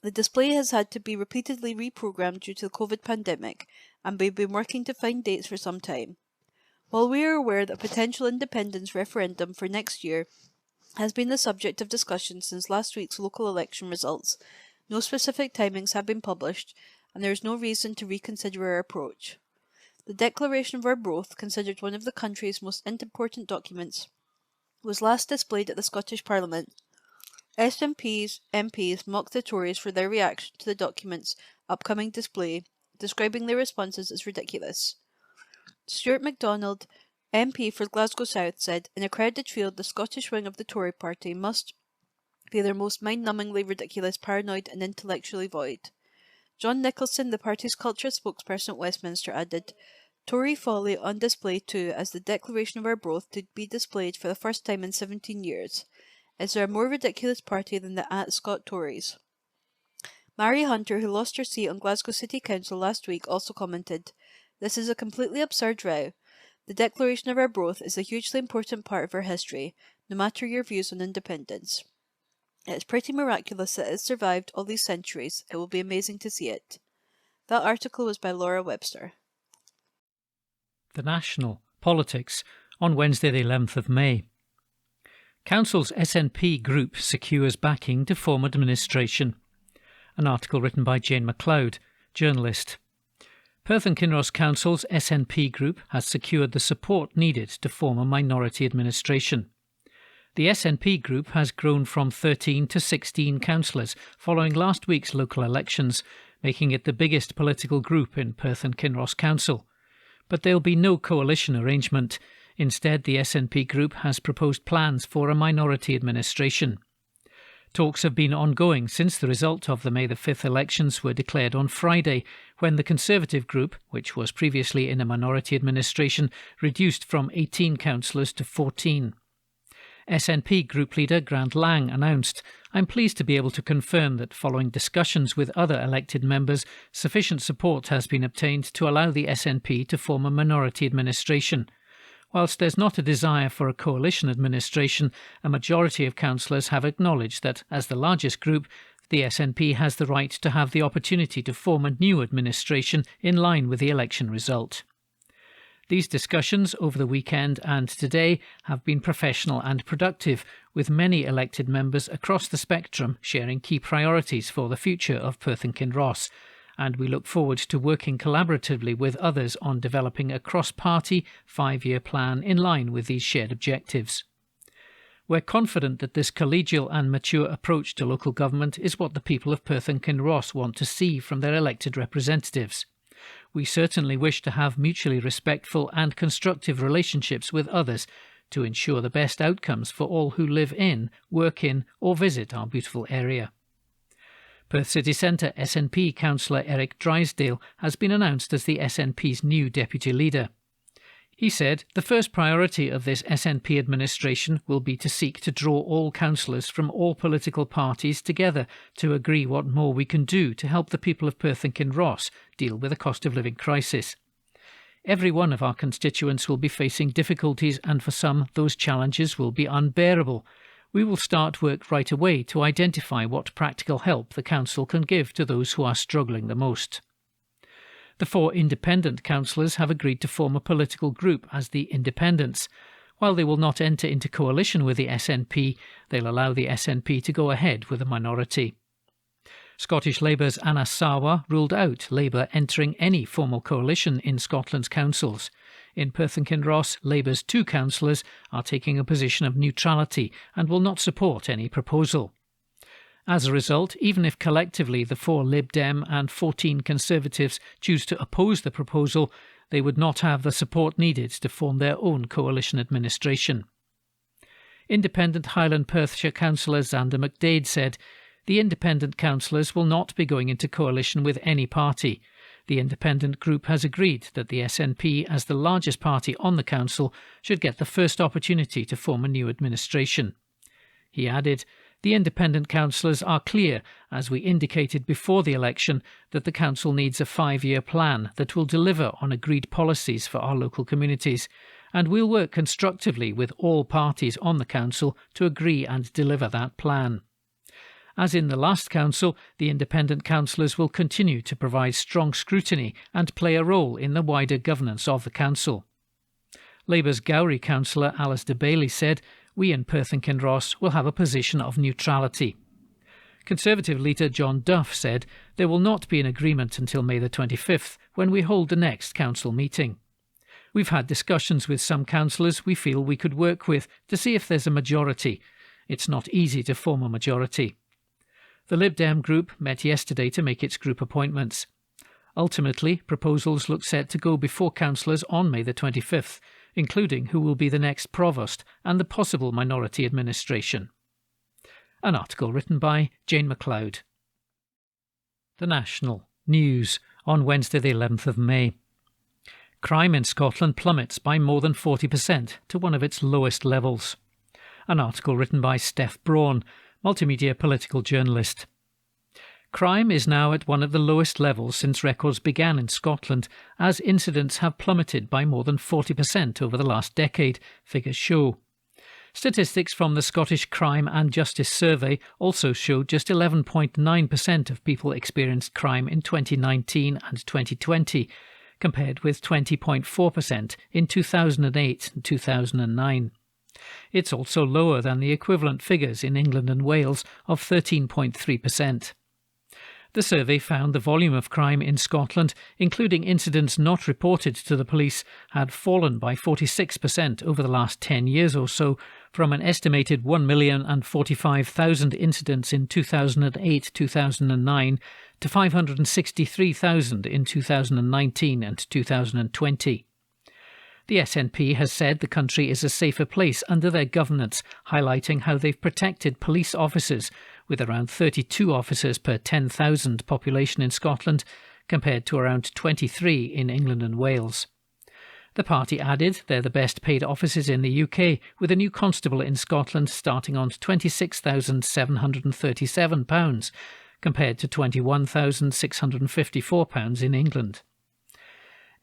"The display has had to be repeatedly reprogrammed due to the COVID pandemic, and we've been working to find dates for some time. While we are aware that a potential independence referendum for next year has been the subject of discussion since last week's local election results, no specific timings have been published, and there is no reason to reconsider our approach. The Declaration of Arbroath, considered one of the country's most important documents, was last displayed at the Scottish Parliament. SNP's MPs mocked the Tories for their reaction to the document's upcoming display, describing their responses as ridiculous. Stuart MacDonald, MP for Glasgow South, said, "In a crowded field, the Scottish wing of the Tory party must be their most mind-numbingly ridiculous, paranoid and intellectually void." John Nicholson, the party's culture spokesperson at Westminster, added, "Tory folly on display too, as the Declaration of Arbroath to be displayed for the first time in 17 years. Is there a more ridiculous party than the Scot Tories?" Mary Hunter, who lost her seat on Glasgow City Council last week, also commented, "This is a completely absurd row. The Declaration of Arbroath is a hugely important part of our history, no matter your views on independence. It's pretty miraculous that it survived all these centuries. It will be amazing to see it." That article was by Laura Webster. The National Politics on Wednesday the 11th of May. Council's SNP group secures backing to form administration. An article written by Jane MacLeod, journalist. Perth and Kinross Council's SNP group has secured the support needed to form a minority administration. The SNP group has grown from 13 to 16 councillors following last week's local elections, making it the biggest political group in Perth and Kinross Council. But there'll be no coalition arrangement. Instead, the SNP group has proposed plans for a minority administration. Talks have been ongoing since the result of the May the 5th elections were declared on Friday, when the Conservative group, which was previously in a minority administration, reduced from 18 councillors to 14. SNP group leader Grant Lang announced, "I'm pleased to be able to confirm that following discussions with other elected members, sufficient support has been obtained to allow the SNP to form a minority administration. Whilst there's not a desire for a coalition administration, a majority of councillors have acknowledged that, as the largest group, the SNP has the right to have the opportunity to form a new administration in line with the election result." These discussions over the weekend and today have been professional and productive, with many elected members across the spectrum sharing key priorities for the future of Perth and Kinross, and we look forward to working collaboratively with others on developing a cross-party 5-year plan in line with these shared objectives. We're confident that this collegial and mature approach to local government is what the people of Perth and Kinross want to see from their elected representatives. We certainly wish to have mutually respectful and constructive relationships with others to ensure the best outcomes for all who live in, work in or visit our beautiful area. Perth City Centre SNP councillor Eric Drysdale has been announced as the SNP's new deputy leader. He said the first priority of this SNP administration will be to seek to draw all councillors from all political parties together to agree what more we can do to help the people of Perth and Kinross deal with the cost of living crisis. Every one of our constituents will be facing difficulties, and for some those challenges will be unbearable. We will start work right away to identify what practical help the council can give to those who are struggling the most. The 4 independent councillors have agreed to form a political group as the Independents. While they will not enter into coalition with the SNP, they'll allow the SNP to go ahead with a minority. Scottish Labour's Anna Sarwar ruled out Labour entering any formal coalition in Scotland's councils. In Perth and Kinross, Labour's 2 councillors are taking a position of neutrality and will not support any proposal. As a result, even if collectively the 4 Lib Dem and 14 Conservatives choose to oppose the proposal, they would not have the support needed to form their own coalition administration. Independent Highland Perthshire councillor Xander McDade said, "The independent councillors will not be going into coalition with any party. The independent group has agreed that the SNP, as the largest party on the council, should get the first opportunity to form a new administration." He added, "The independent councillors are clear, as we indicated before the election, that the council needs a 5-year plan that will deliver on agreed policies for our local communities, and we'll work constructively with all parties on the council to agree and deliver that plan." As in the last council, the independent councillors will continue to provide strong scrutiny and play a role in the wider governance of the council. Labour's Gowrie councillor Alice de Bailey said, "We in Perth and Kinross will have a position of neutrality." Conservative leader John Duff said there will not be an agreement until May the 25th, when we hold the next council meeting. "We've had discussions with some councillors we feel we could work with to see if there's a majority. It's not easy to form a majority." The Lib Dem group met yesterday to make its group appointments. Ultimately, proposals look set to go before councillors on May the 25th, including who will be the next provost and the possible minority administration. An article written by Jane MacLeod. The National News on Wednesday the 11th of May. Crime in Scotland plummets by more than 40% to one of its lowest levels. An article written by Steph Braun, multimedia political journalist. Crime is now at one of the lowest levels since records began in Scotland, as incidents have plummeted by more than 40% over the last decade, figures show. Statistics from the Scottish Crime and Justice Survey also showed just 11.9% of people experienced crime in 2019 and 2020, compared with 20.4% in 2008 and 2009. It's also lower than the equivalent figures in England and Wales of 13.3%. The survey found the volume of crime in Scotland, including incidents not reported to the police, had fallen by 46% over the last 10 years or so, from an estimated 1,045,000 incidents in 2008-2009 to 563,000 in 2019 and 2020. The SNP has said the country is a safer place under their governance, highlighting how they've protected police officers, with around 32 officers per 10,000 population in Scotland, compared to around 23 in England and Wales. The party added they're the best paid officers in the UK, with a new constable in Scotland starting on £26,737, compared to £21,654 in England.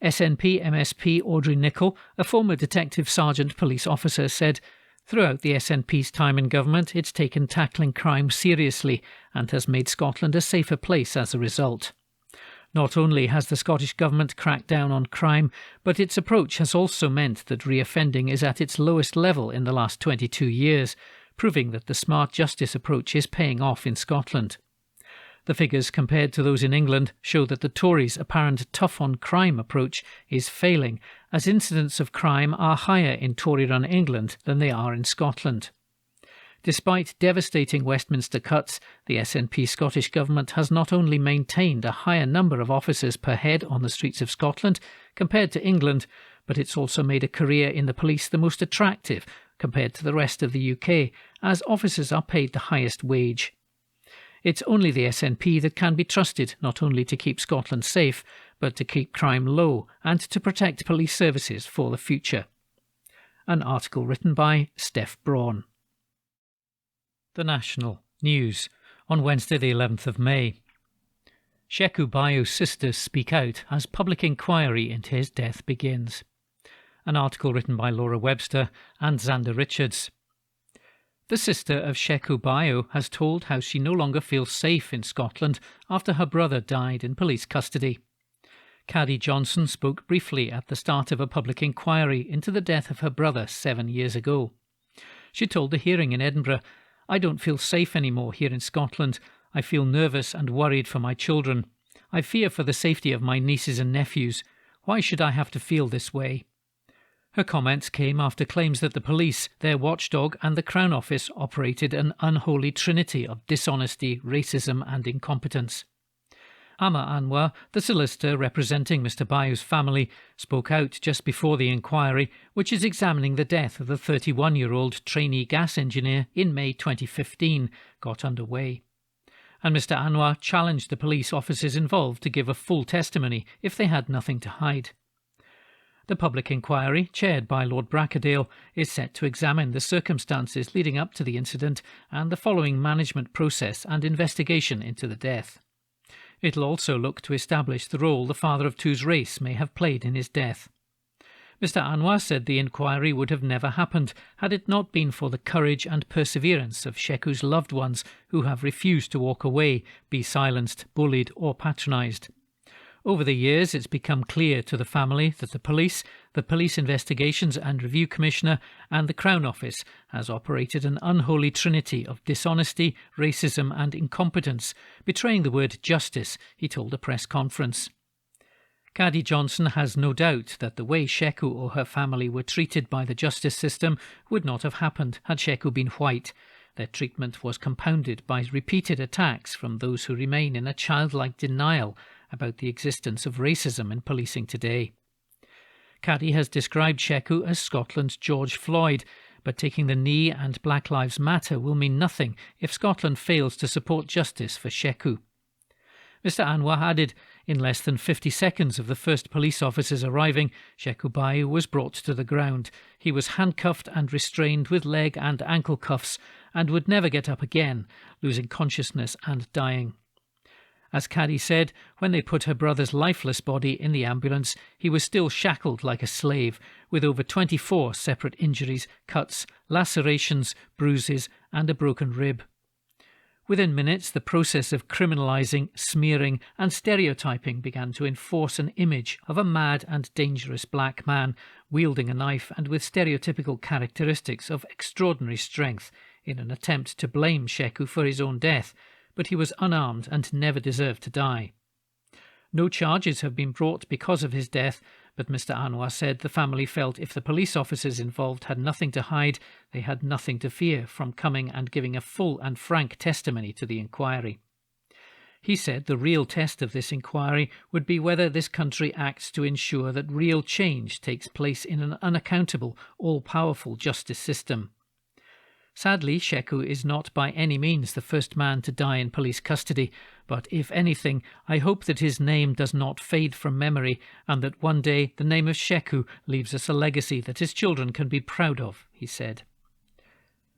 SNP MSP Audrey Nicholl, a former detective sergeant police officer, said, "Throughout the SNP's time in government, it's taken tackling crime seriously and has made Scotland a safer place as a result." Not only has the Scottish Government cracked down on crime, but its approach has also meant that reoffending is at its lowest level in the last 22 years, proving that the smart justice approach is paying off in Scotland. The figures compared to those in England show that the Tories' apparent tough-on-crime approach is failing, as incidents of crime are higher in Tory-run England than they are in Scotland. Despite devastating Westminster cuts, the SNP Scottish Government has not only maintained a higher number of officers per head on the streets of Scotland compared to England, but it's also made a career in the police the most attractive compared to the rest of the UK, as officers are paid the highest wage. It's only the SNP that can be trusted not only to keep Scotland safe, but to keep crime low and to protect police services for the future. An article written by Steph Braun. The National News on Wednesday the 11th of May. Sheku Bayo's sisters speak out as public inquiry into his death begins. An article written by Laura Webster and Xander Richards. The sister of Sheku Bayo has told how she no longer feels safe in Scotland after her brother died in police custody. Caddy Johnson spoke briefly at the start of a public inquiry into the death of her brother 7 years ago. She told the hearing in Edinburgh, "I don't feel safe anymore here in Scotland. I feel nervous and worried for my children. I fear for the safety of my nieces and nephews. Why should I have to feel this way?" Her comments came after claims that the police, their watchdog and the Crown Office operated an unholy trinity of dishonesty, racism and incompetence. Amma Anwar, the solicitor representing Mr Bayo's family, spoke out just before the inquiry, which is examining the death of the 31-year-old trainee gas engineer in May 2015, got underway. And Mr Anwar challenged the police officers involved to give a full testimony if they had nothing to hide. The public inquiry, chaired by Lord Brackadale, is set to examine the circumstances leading up to the incident and the following management process and investigation into the death. It'll also look to establish the role the father of two's race may have played in his death. Mr Anwar said the inquiry would have never happened had it not been for the courage and perseverance of Sheku's loved ones who have refused to walk away, be silenced, bullied or patronised. Over the years, it's become clear to the family that the police Investigations and Review Commissioner and the Crown Office has operated an unholy trinity of dishonesty, racism and incompetence, betraying the word justice, he told a press conference. Caddy Johnson has no doubt that the way Sheku or her family were treated by the justice system would not have happened had Sheku been white. Their treatment was compounded by repeated attacks from those who remain in a childlike denial about the existence of racism in policing today. Caddy has described Sheku as Scotland's George Floyd, but taking the knee and Black Lives Matter will mean nothing if Scotland fails to support justice for Sheku. Mr Anwar added, in less than 50 seconds of the first police officers arriving, Sheku Bayo was brought to the ground. He was handcuffed and restrained with leg and ankle cuffs and would never get up again, losing consciousness and dying. As Caddy said, when they put her brother's lifeless body in the ambulance, he was still shackled like a slave, with over 24 separate injuries, cuts, lacerations, bruises and a broken rib. Within minutes, the process of criminalising, smearing and stereotyping began to enforce an image of a mad and dangerous black man, wielding a knife and with stereotypical characteristics of extraordinary strength, in an attempt to blame Sheku for his own death, but he was unarmed and never deserved to die. No charges have been brought because of his death, but Mr Anwar said the family felt if the police officers involved had nothing to hide, they had nothing to fear from coming and giving a full and frank testimony to the inquiry. He said the real test of this inquiry would be whether this country acts to ensure that real change takes place in an unaccountable, all-powerful justice system. Sadly, Sheku is not by any means the first man to die in police custody, but if anything, I hope that his name does not fade from memory and that one day the name of Sheku leaves us a legacy that his children can be proud of, he said.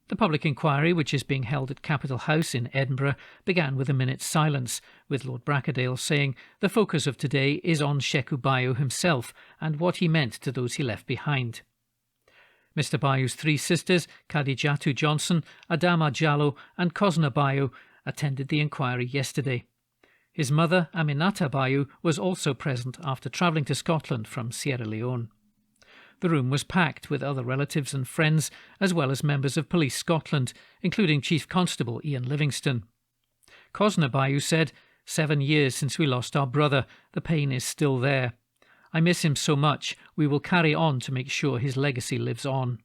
The public inquiry, which is being held at Capitol House in Edinburgh, began with a minute's silence, with Lord Brackadale saying the focus of today is on Sheku Bayo himself and what he meant to those he left behind. Mr Bayo's three sisters, Khadijatu Johnson, Adama Jallow and Cosna Bayo, attended the inquiry yesterday. His mother, Aminata Bayou, was also present after travelling to Scotland from Sierra Leone. The room was packed with other relatives and friends, as well as members of Police Scotland, including Chief Constable Ian Livingston. Cosna Bayou said, 7 years since we lost our brother. The pain is still there. I miss him so much. We will carry on to make sure his legacy lives on.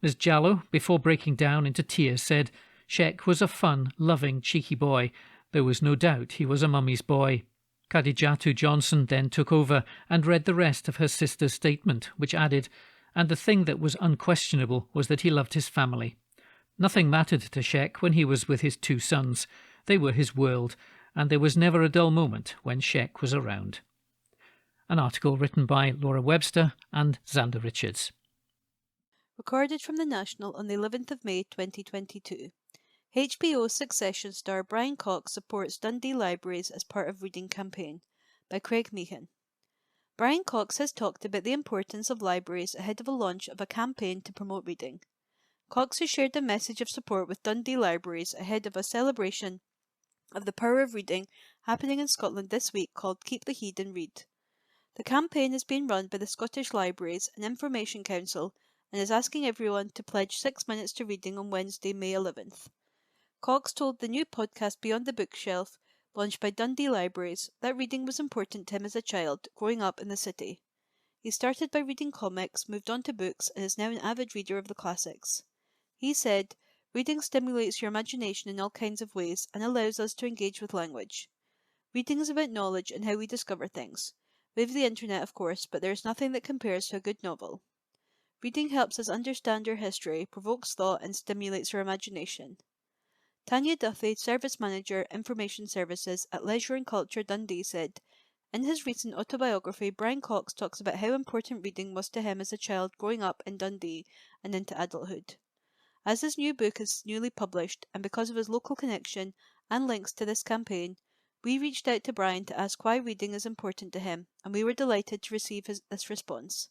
Ms. Jallow, before breaking down into tears, said, Sheck was a fun, loving, cheeky boy. There was no doubt he was a mummy's boy. Khadijatu Johnson then took over and read the rest of her sister's statement, which added, and the thing that was unquestionable was that he loved his family. Nothing mattered to Sheck when he was with his 2 sons. They were his world, and there was never a dull moment when Sheck was around. An article written by Laura Webster and Xander Richards. Recorded from the National on the 11th of May 2022. HBO Succession star Brian Cox supports Dundee Libraries as part of reading campaign, by Craig Meehan. Brian Cox has talked about the importance of libraries ahead of a launch of a campaign to promote reading. Cox has shared a message of support with Dundee Libraries ahead of a celebration of the power of reading happening in Scotland this week called Keep the Heed and Read. The campaign is being run by the Scottish Libraries and Information Council and is asking everyone to pledge 6 minutes to reading on Wednesday, May 11th. Cox told the new podcast Beyond the Bookshelf, launched by Dundee Libraries, that reading was important to him as a child, growing up in the city. He started by reading comics, moved on to books, and is now an avid reader of the classics. He said, reading stimulates your imagination in all kinds of ways and allows us to engage with language. Reading is about knowledge and how we discover things. We have the internet, of course, but there is nothing that compares to a good novel. Reading helps us understand our history, provokes thought, and stimulates our imagination. Tanya Duthie, Service Manager, Information Services at Leisure and Culture Dundee, said, in his recent autobiography, Brian Cox talks about how important reading was to him as a child growing up in Dundee and into adulthood. As his new book is newly published, and because of his local connection and links to this campaign, we reached out to Brian to ask why reading is important to him, and we were delighted to receive this response.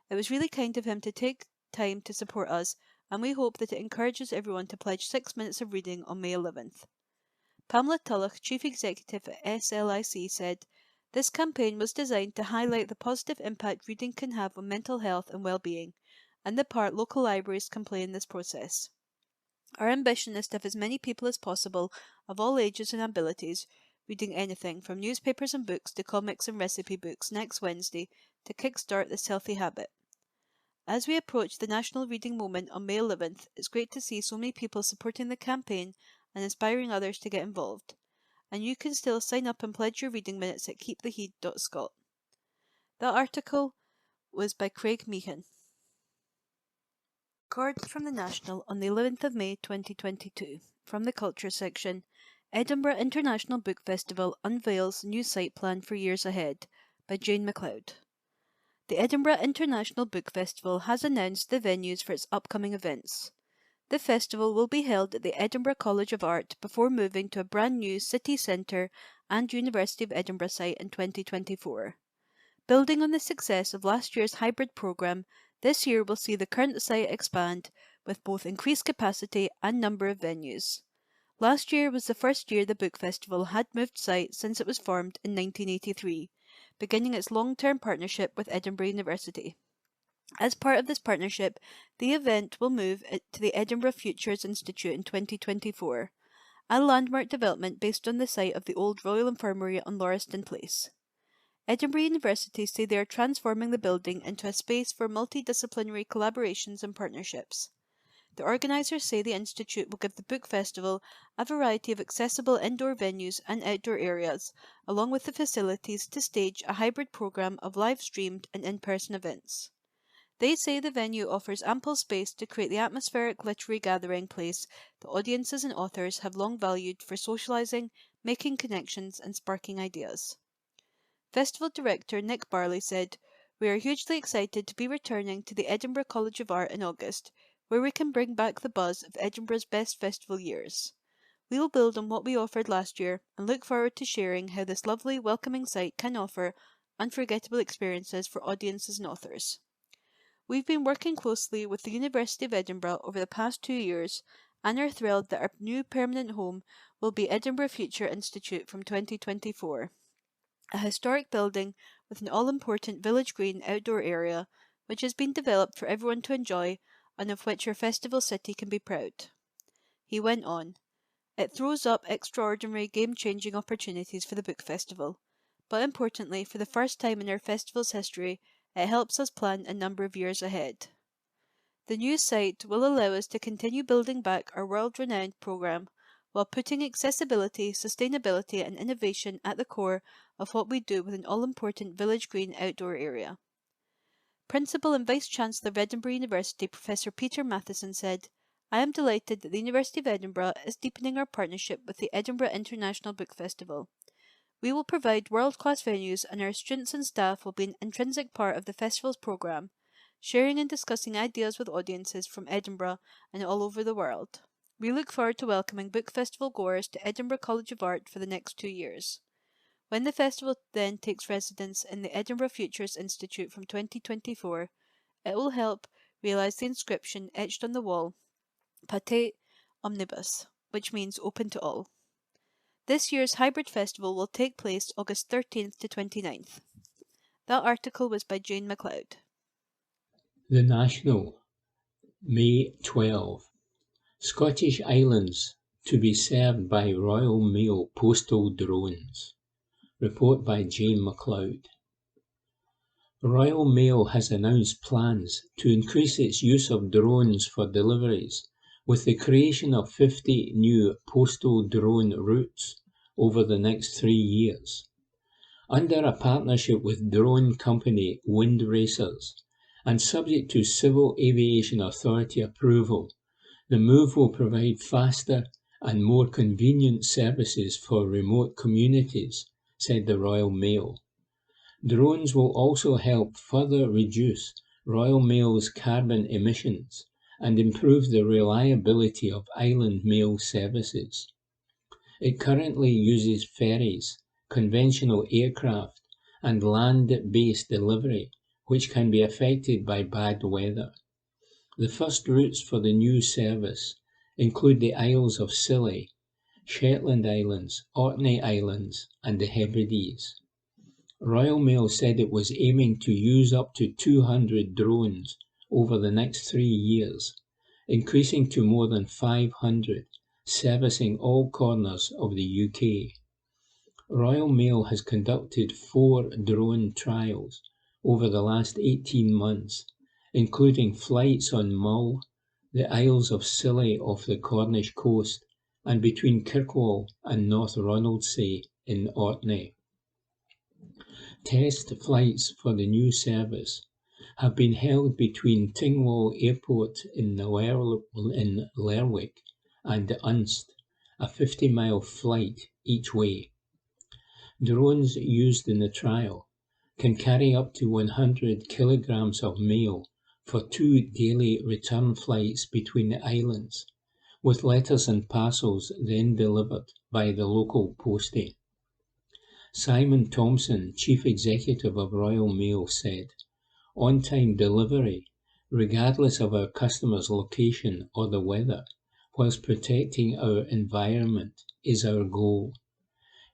It was really kind of him to take time to support us, and we hope that it encourages everyone to pledge 6 minutes of reading on May 11th. Pamela Tulloch, Chief Executive at SLIC, said, this campaign was designed to highlight the positive impact reading can have on mental health and well-being, and the part local libraries can play in this process. Our ambition is to have as many people as possible, of all ages and abilities, reading anything from newspapers and books to comics and recipe books next Wednesday to kickstart this healthy habit. As we approach the National Reading Moment on May 11th, it's great to see so many people supporting the campaign and inspiring others to get involved. And you can still sign up and pledge your reading minutes at keeptheheed.scot. That article was by Craig Meehan. Recorded from the National on the 11th of May 2022. From the Culture section, Edinburgh International Book Festival unveils new site plan for years ahead, by Jane MacLeod. The Edinburgh International Book Festival has announced the venues for its upcoming events. The festival will be held at the Edinburgh College of Art before moving to a brand new city centre and University of Edinburgh site in 2024. Building on the success of last year's hybrid programme, this year will see the current site expand with both increased capacity and number of venues. Last year was the first year the book festival had moved site since it was formed in 1983. Beginning its long-term partnership with Edinburgh University. As part of this partnership, the event will move to the Edinburgh Futures Institute in 2024, a landmark development based on the site of the old Royal Infirmary on Lauriston Place. Edinburgh University say they are transforming the building into a space for multidisciplinary collaborations and partnerships. The organisers say the Institute will give the book festival a variety of accessible indoor venues and outdoor areas, along with the facilities to stage a hybrid programme of live-streamed and in-person events. They say the venue offers ample space to create the atmospheric literary gathering place that audiences and authors have long valued for socialising, making connections and sparking ideas. Festival Director Nick Barley said, "We are hugely excited to be returning to the Edinburgh College of Art in August, where we can bring back the buzz of Edinburgh's best festival years. We will build on what we offered last year and look forward to sharing how this lovely, welcoming site can offer unforgettable experiences for audiences and authors. We've been working closely with the University of Edinburgh over the past 2 years and are thrilled that our new permanent home will be Edinburgh Future Institute from 2024, a historic building with an all-important village green outdoor area which has been developed for everyone to enjoy and of which our festival city can be proud. He went on, "It throws up extraordinary game-changing opportunities for the book festival, but importantly, for the first time in our festival's history, it helps us plan a number of years ahead. The new site will allow us to continue building back our world-renowned programme while putting accessibility, sustainability and innovation at the core of what we do with an all-important village green outdoor area." Principal and Vice-Chancellor of Edinburgh University Professor Peter Matheson said, "I am delighted that the University of Edinburgh is deepening our partnership with the Edinburgh International Book Festival. We will provide world-class venues and our students and staff will be an intrinsic part of the festival's programme, sharing and discussing ideas with audiences from Edinburgh and all over the world. We look forward to welcoming book festival goers to Edinburgh College of Art for the next 2 years. When the festival then takes residence in the Edinburgh Futures Institute from 2024, it will help realise the inscription etched on the wall, Pate Omnibus, which means open to all. This year's hybrid festival will take place August 13th to 29th. That article was by Jane MacLeod. The National, May 12. Scottish Islands to be served by Royal Mail postal drones. Report by Jane MacLeod. Royal Mail has announced plans to increase its use of drones for deliveries, with the creation of 50 new postal drone routes over the next 3 years. Under a partnership with drone company Wind Racers, and subject to Civil Aviation Authority approval, the move will provide faster and more convenient services for remote communities, said the Royal Mail. Drones will also help further reduce Royal Mail's carbon emissions and improve the reliability of island mail services. It currently uses ferries, conventional aircraft, and land-based delivery, which can be affected by bad weather. The first routes for the new service include the Isles of Scilly, Shetland Islands, Orkney Islands, and the Hebrides. Royal Mail said it was aiming to use up to 200 drones over the next 3 years, increasing to more than 500, servicing all corners of the UK. Royal Mail has conducted 4 drone trials over the last 18 months, including flights on Mull, the Isles of Scilly off the Cornish coast, and between Kirkwall and North Ronaldsay in Orkney. Test flights for the new service have been held between Tingwall Airport in Lerwick and Unst, a 50-mile flight each way. Drones used in the trial can carry up to 100 kilograms of mail for 2 daily return flights between the islands, with letters and parcels then delivered by the local postie. Simon Thompson, Chief Executive of Royal Mail, said, "On-time delivery, regardless of our customers' location or the weather, whilst protecting our environment, is our goal.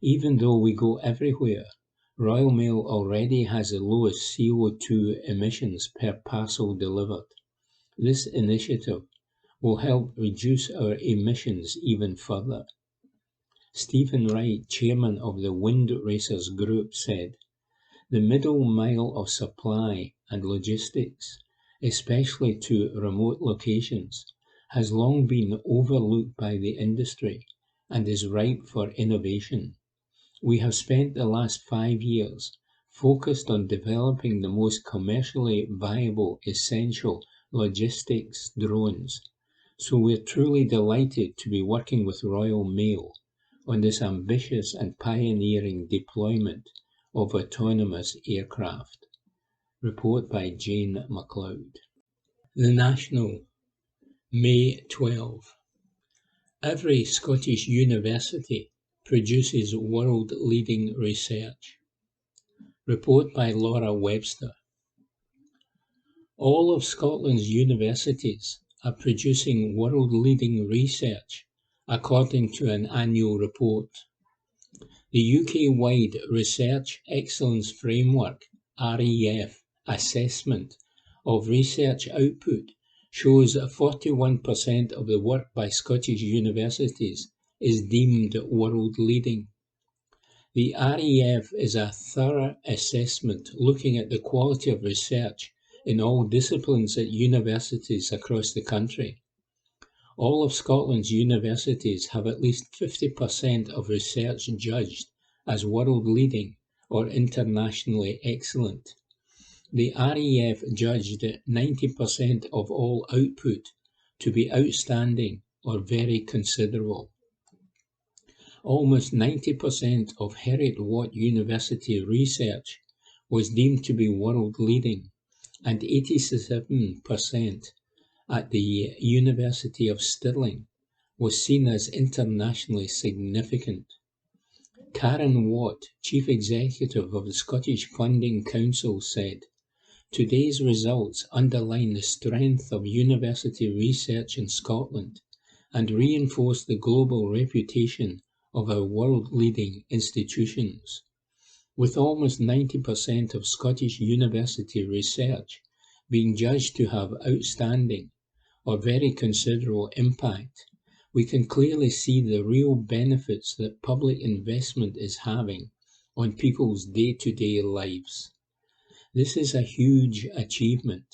Even though we go everywhere, Royal Mail already has the lowest CO2 emissions per parcel delivered. This initiative will help reduce our emissions even further." Stephen Wright, chairman of the Wind Racers Group, said, "The middle mile of supply and logistics, especially to remote locations, has long been overlooked by the industry and is ripe for innovation. We have spent the last 5 years focused on developing the most commercially viable essential logistics drones, so we're truly delighted to be working with Royal Mail on this ambitious and pioneering deployment of autonomous aircraft." Report by Jane MacLeod. The National, May 12. Every Scottish university produces world-leading research. Report by Laura Webster. All of Scotland's universities are producing world-leading research according to an annual report. The UK-wide Research Excellence Framework (REF) assessment of research output shows that 41% of the work by Scottish universities is deemed world-leading. The REF is a thorough assessment looking at the quality of research in all disciplines at universities across the country. All of Scotland's universities have at least 50% of research judged as world-leading or internationally excellent. The REF judged 90% of all output to be outstanding or very considerable. Almost 90% of Heriot-Watt University research was deemed to be world-leading, and 87% at the University of Stirling was seen as internationally significant. Karen Watt, Chief Executive of the Scottish Funding Council, said, "Today's results underline the strength of university research in Scotland and reinforce the global reputation of our world-leading institutions. With almost 90% of Scottish university research being judged to have outstanding or very considerable impact, we can clearly see the real benefits that public investment is having on people's day-to-day lives. This is a huge achievement,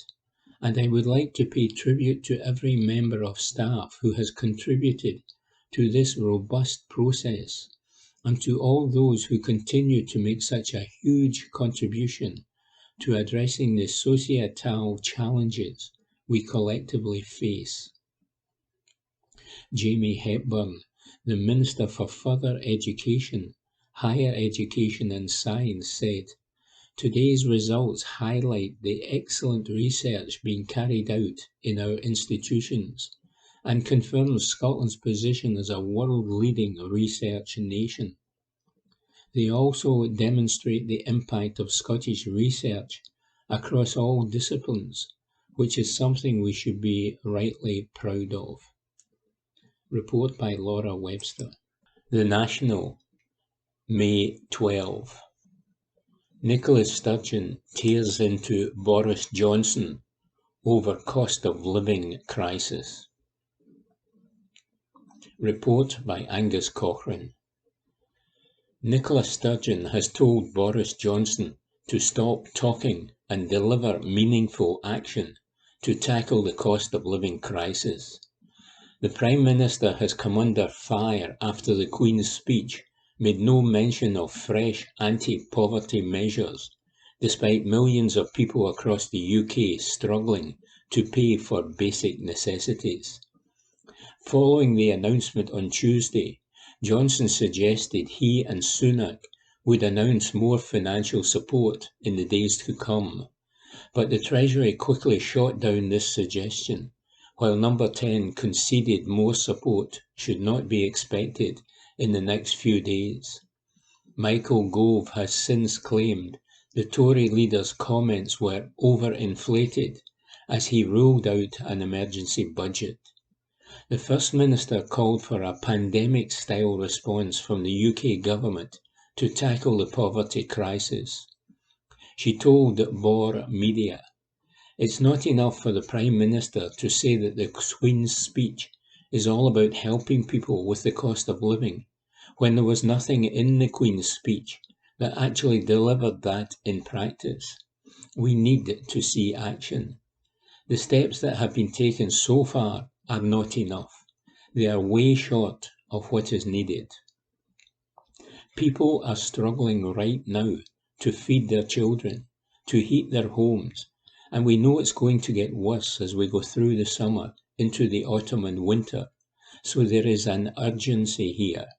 and I would like to pay tribute to every member of staff who has contributed to this robust process, and to all those who continue to make such a huge contribution to addressing the societal challenges we collectively face." Jamie Hepburn, the Minister for Further Education, Higher Education and Science, said, "Today's results highlight the excellent research being carried out in our institutions and confirms Scotland's position as a world-leading research nation. They also demonstrate the impact of Scottish research across all disciplines, which is something we should be rightly proud of." Report by Laura Webster. The National, May 12. Nicola Sturgeon tears into Boris Johnson over cost of living crisis. Report by Angus Cochrane. Nicola Sturgeon has told Boris Johnson to stop talking and deliver meaningful action to tackle the cost of living crisis. The Prime Minister has come under fire after the Queen's speech made no mention of fresh anti-poverty measures, despite millions of people across the UK struggling to pay for basic necessities. Following the announcement on Tuesday, Johnson suggested he and Sunak would announce more financial support in the days to come, but the Treasury quickly shot down this suggestion, while Number 10 conceded more support should not be expected in the next few days. Michael Gove has since claimed the Tory leader's comments were overinflated as he ruled out an emergency budget. The First Minister called for a pandemic-style response from the UK government to tackle the poverty crisis. She told Bor Media, "It's not enough for the Prime Minister to say that the Queen's speech is all about helping people with the cost of living, when there was nothing in the Queen's speech that actually delivered that in practice. We need to see action. The steps that have been taken so far are not enough. They are way short of what is needed. People are struggling right now to feed their children, to heat their homes, and we know it's going to get worse as we go through the summer into the autumn and winter, so there is an urgency here."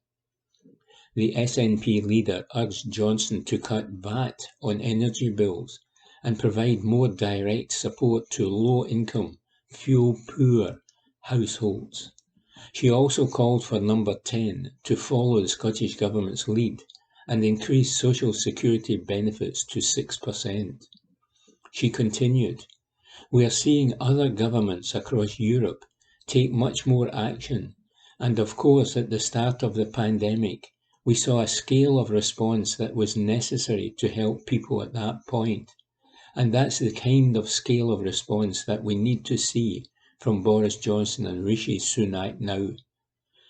The SNP leader urged Johnson to cut VAT on energy bills and provide more direct support to low-income, fuel-poor households. She also called for Number 10 to follow the Scottish Government's lead and increase social security benefits to 6%. She continued, "We are seeing other governments across Europe take much more action, And of course, at the start of the pandemic, we saw a scale of response that was necessary to help people at that point. And that's the kind of scale of response that we need to see from Boris Johnson and Rishi Sunak now.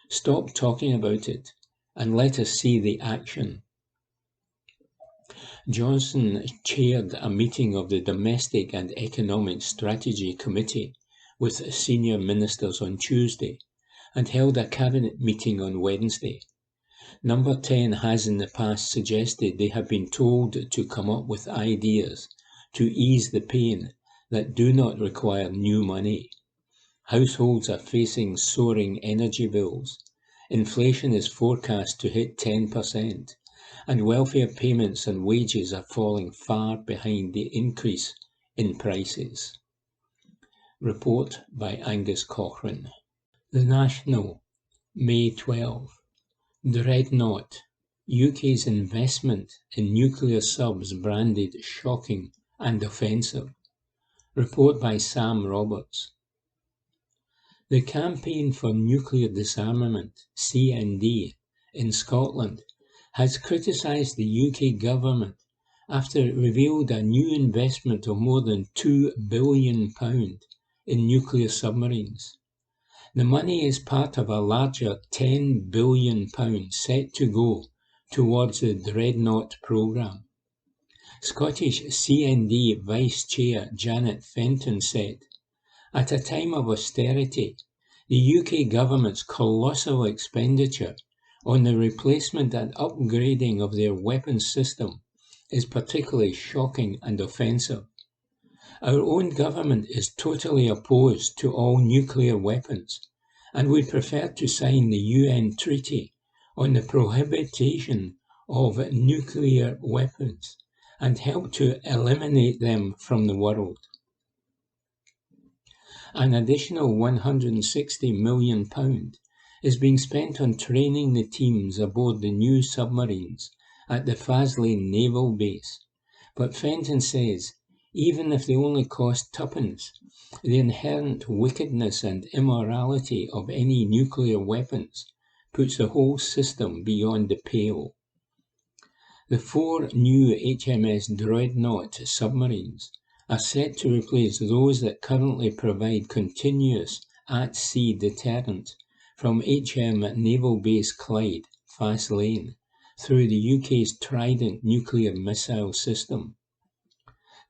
Stop talking about it and let us see the action. Johnson chaired a meeting of the Domestic and Economic Strategy Committee with senior ministers on Tuesday and held a cabinet meeting on Wednesday. Number 10 has in the past suggested they have been told to come up with ideas to ease the pain that do not require new money. Households are facing soaring energy bills. Inflation is forecast to hit 10%, and welfare payments and wages are falling far behind the increase in prices. Report by Angus Cochrane. The National, May 12. Dreadnought. UK's investment in nuclear subs branded shocking and offensive. Report by Sam Roberts. The Campaign for Nuclear Disarmament, CND, in Scotland has criticised the UK government after it revealed a new investment of more than £2 billion in nuclear submarines. The money is part of a larger £10 billion set to go towards the Dreadnought programme. Scottish CND Vice Chair Janet Fenton said, "At a time of austerity, the UK government's colossal expenditure on the replacement and upgrading of their weapons system is particularly shocking and offensive. Our own government is totally opposed to all nuclear weapons and would prefer to sign the UN Treaty on the Prohibition of Nuclear Weapons and help to eliminate them from the world." An additional £160 million is being spent on training the teams aboard the new submarines at the Faslane Naval Base. But Fenton says, even if they only cost tuppence, the inherent wickedness and immorality of any nuclear weapons puts the whole system beyond the pale. The 4 new HMS Dreadnought submarines are set to replace those that currently provide continuous at-sea deterrent from HM Naval Base Clyde, Faslane, through the UK's Trident nuclear missile system.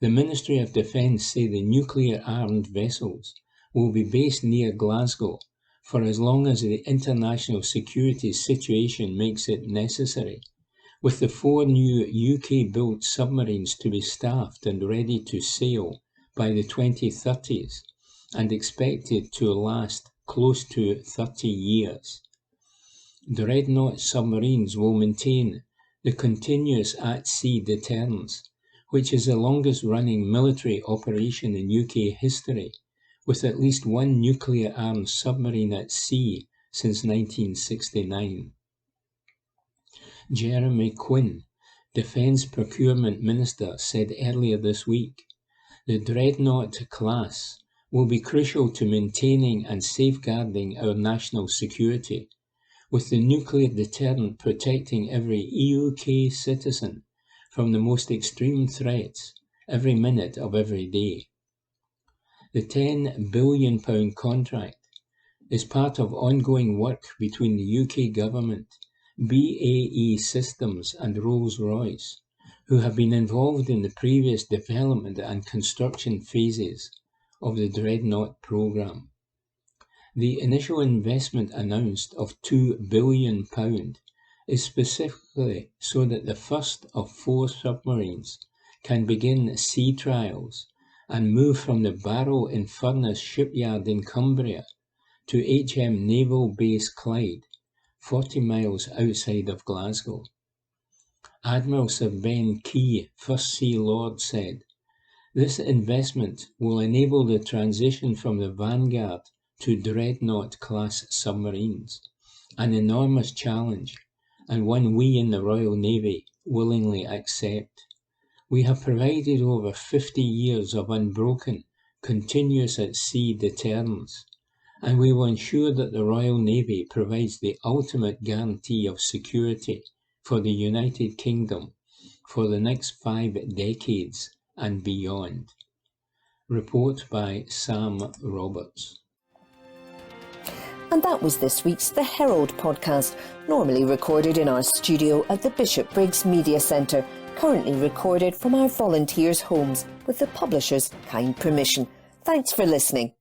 The Ministry of Defence say the nuclear-armed vessels will be based near Glasgow for as long as the international security situation makes it necessary, with the 4 new UK-built submarines to be staffed and ready to sail by the 2030s and expected to last close to 30 years. Dreadnought submarines will maintain the continuous at-sea deterrence, which is the longest-running military operation in UK history, with at least 1 nuclear-armed submarine at sea since 1969. Jeremy Quinn, Defence Procurement Minister, said earlier this week, "The Dreadnought class will be crucial to maintaining and safeguarding our national security, with the nuclear deterrent protecting every UK citizen from the most extreme threats every minute of every day." The £10 billion contract is part of ongoing work between the UK government, BAE Systems and Rolls-Royce, who have been involved in the previous development and construction phases of the Dreadnought programme. The initial investment announced of £2 billion is specifically so that the first of 4 submarines can begin sea trials and move from the Barrow-in-Furness shipyard in Cumbria to HM Naval Base Clyde, 40 miles outside of Glasgow. Admiral Sir Ben Key, First Sea Lord, said, "This investment will enable the transition from the Vanguard to Dreadnought-class submarines, an enormous challenge, and one we in the Royal Navy willingly accept. We have provided over 50 years of unbroken, continuous at-sea deterrence. and we will ensure that the Royal Navy provides the ultimate guarantee of security for the United Kingdom for the next 5 decades and beyond. Report by Sam Roberts. And that was this week's The Herald podcast, normally recorded in our studio at the Bishopbriggs Media Centre, currently recorded from our volunteers' homes with the publisher's kind permission. Thanks for listening.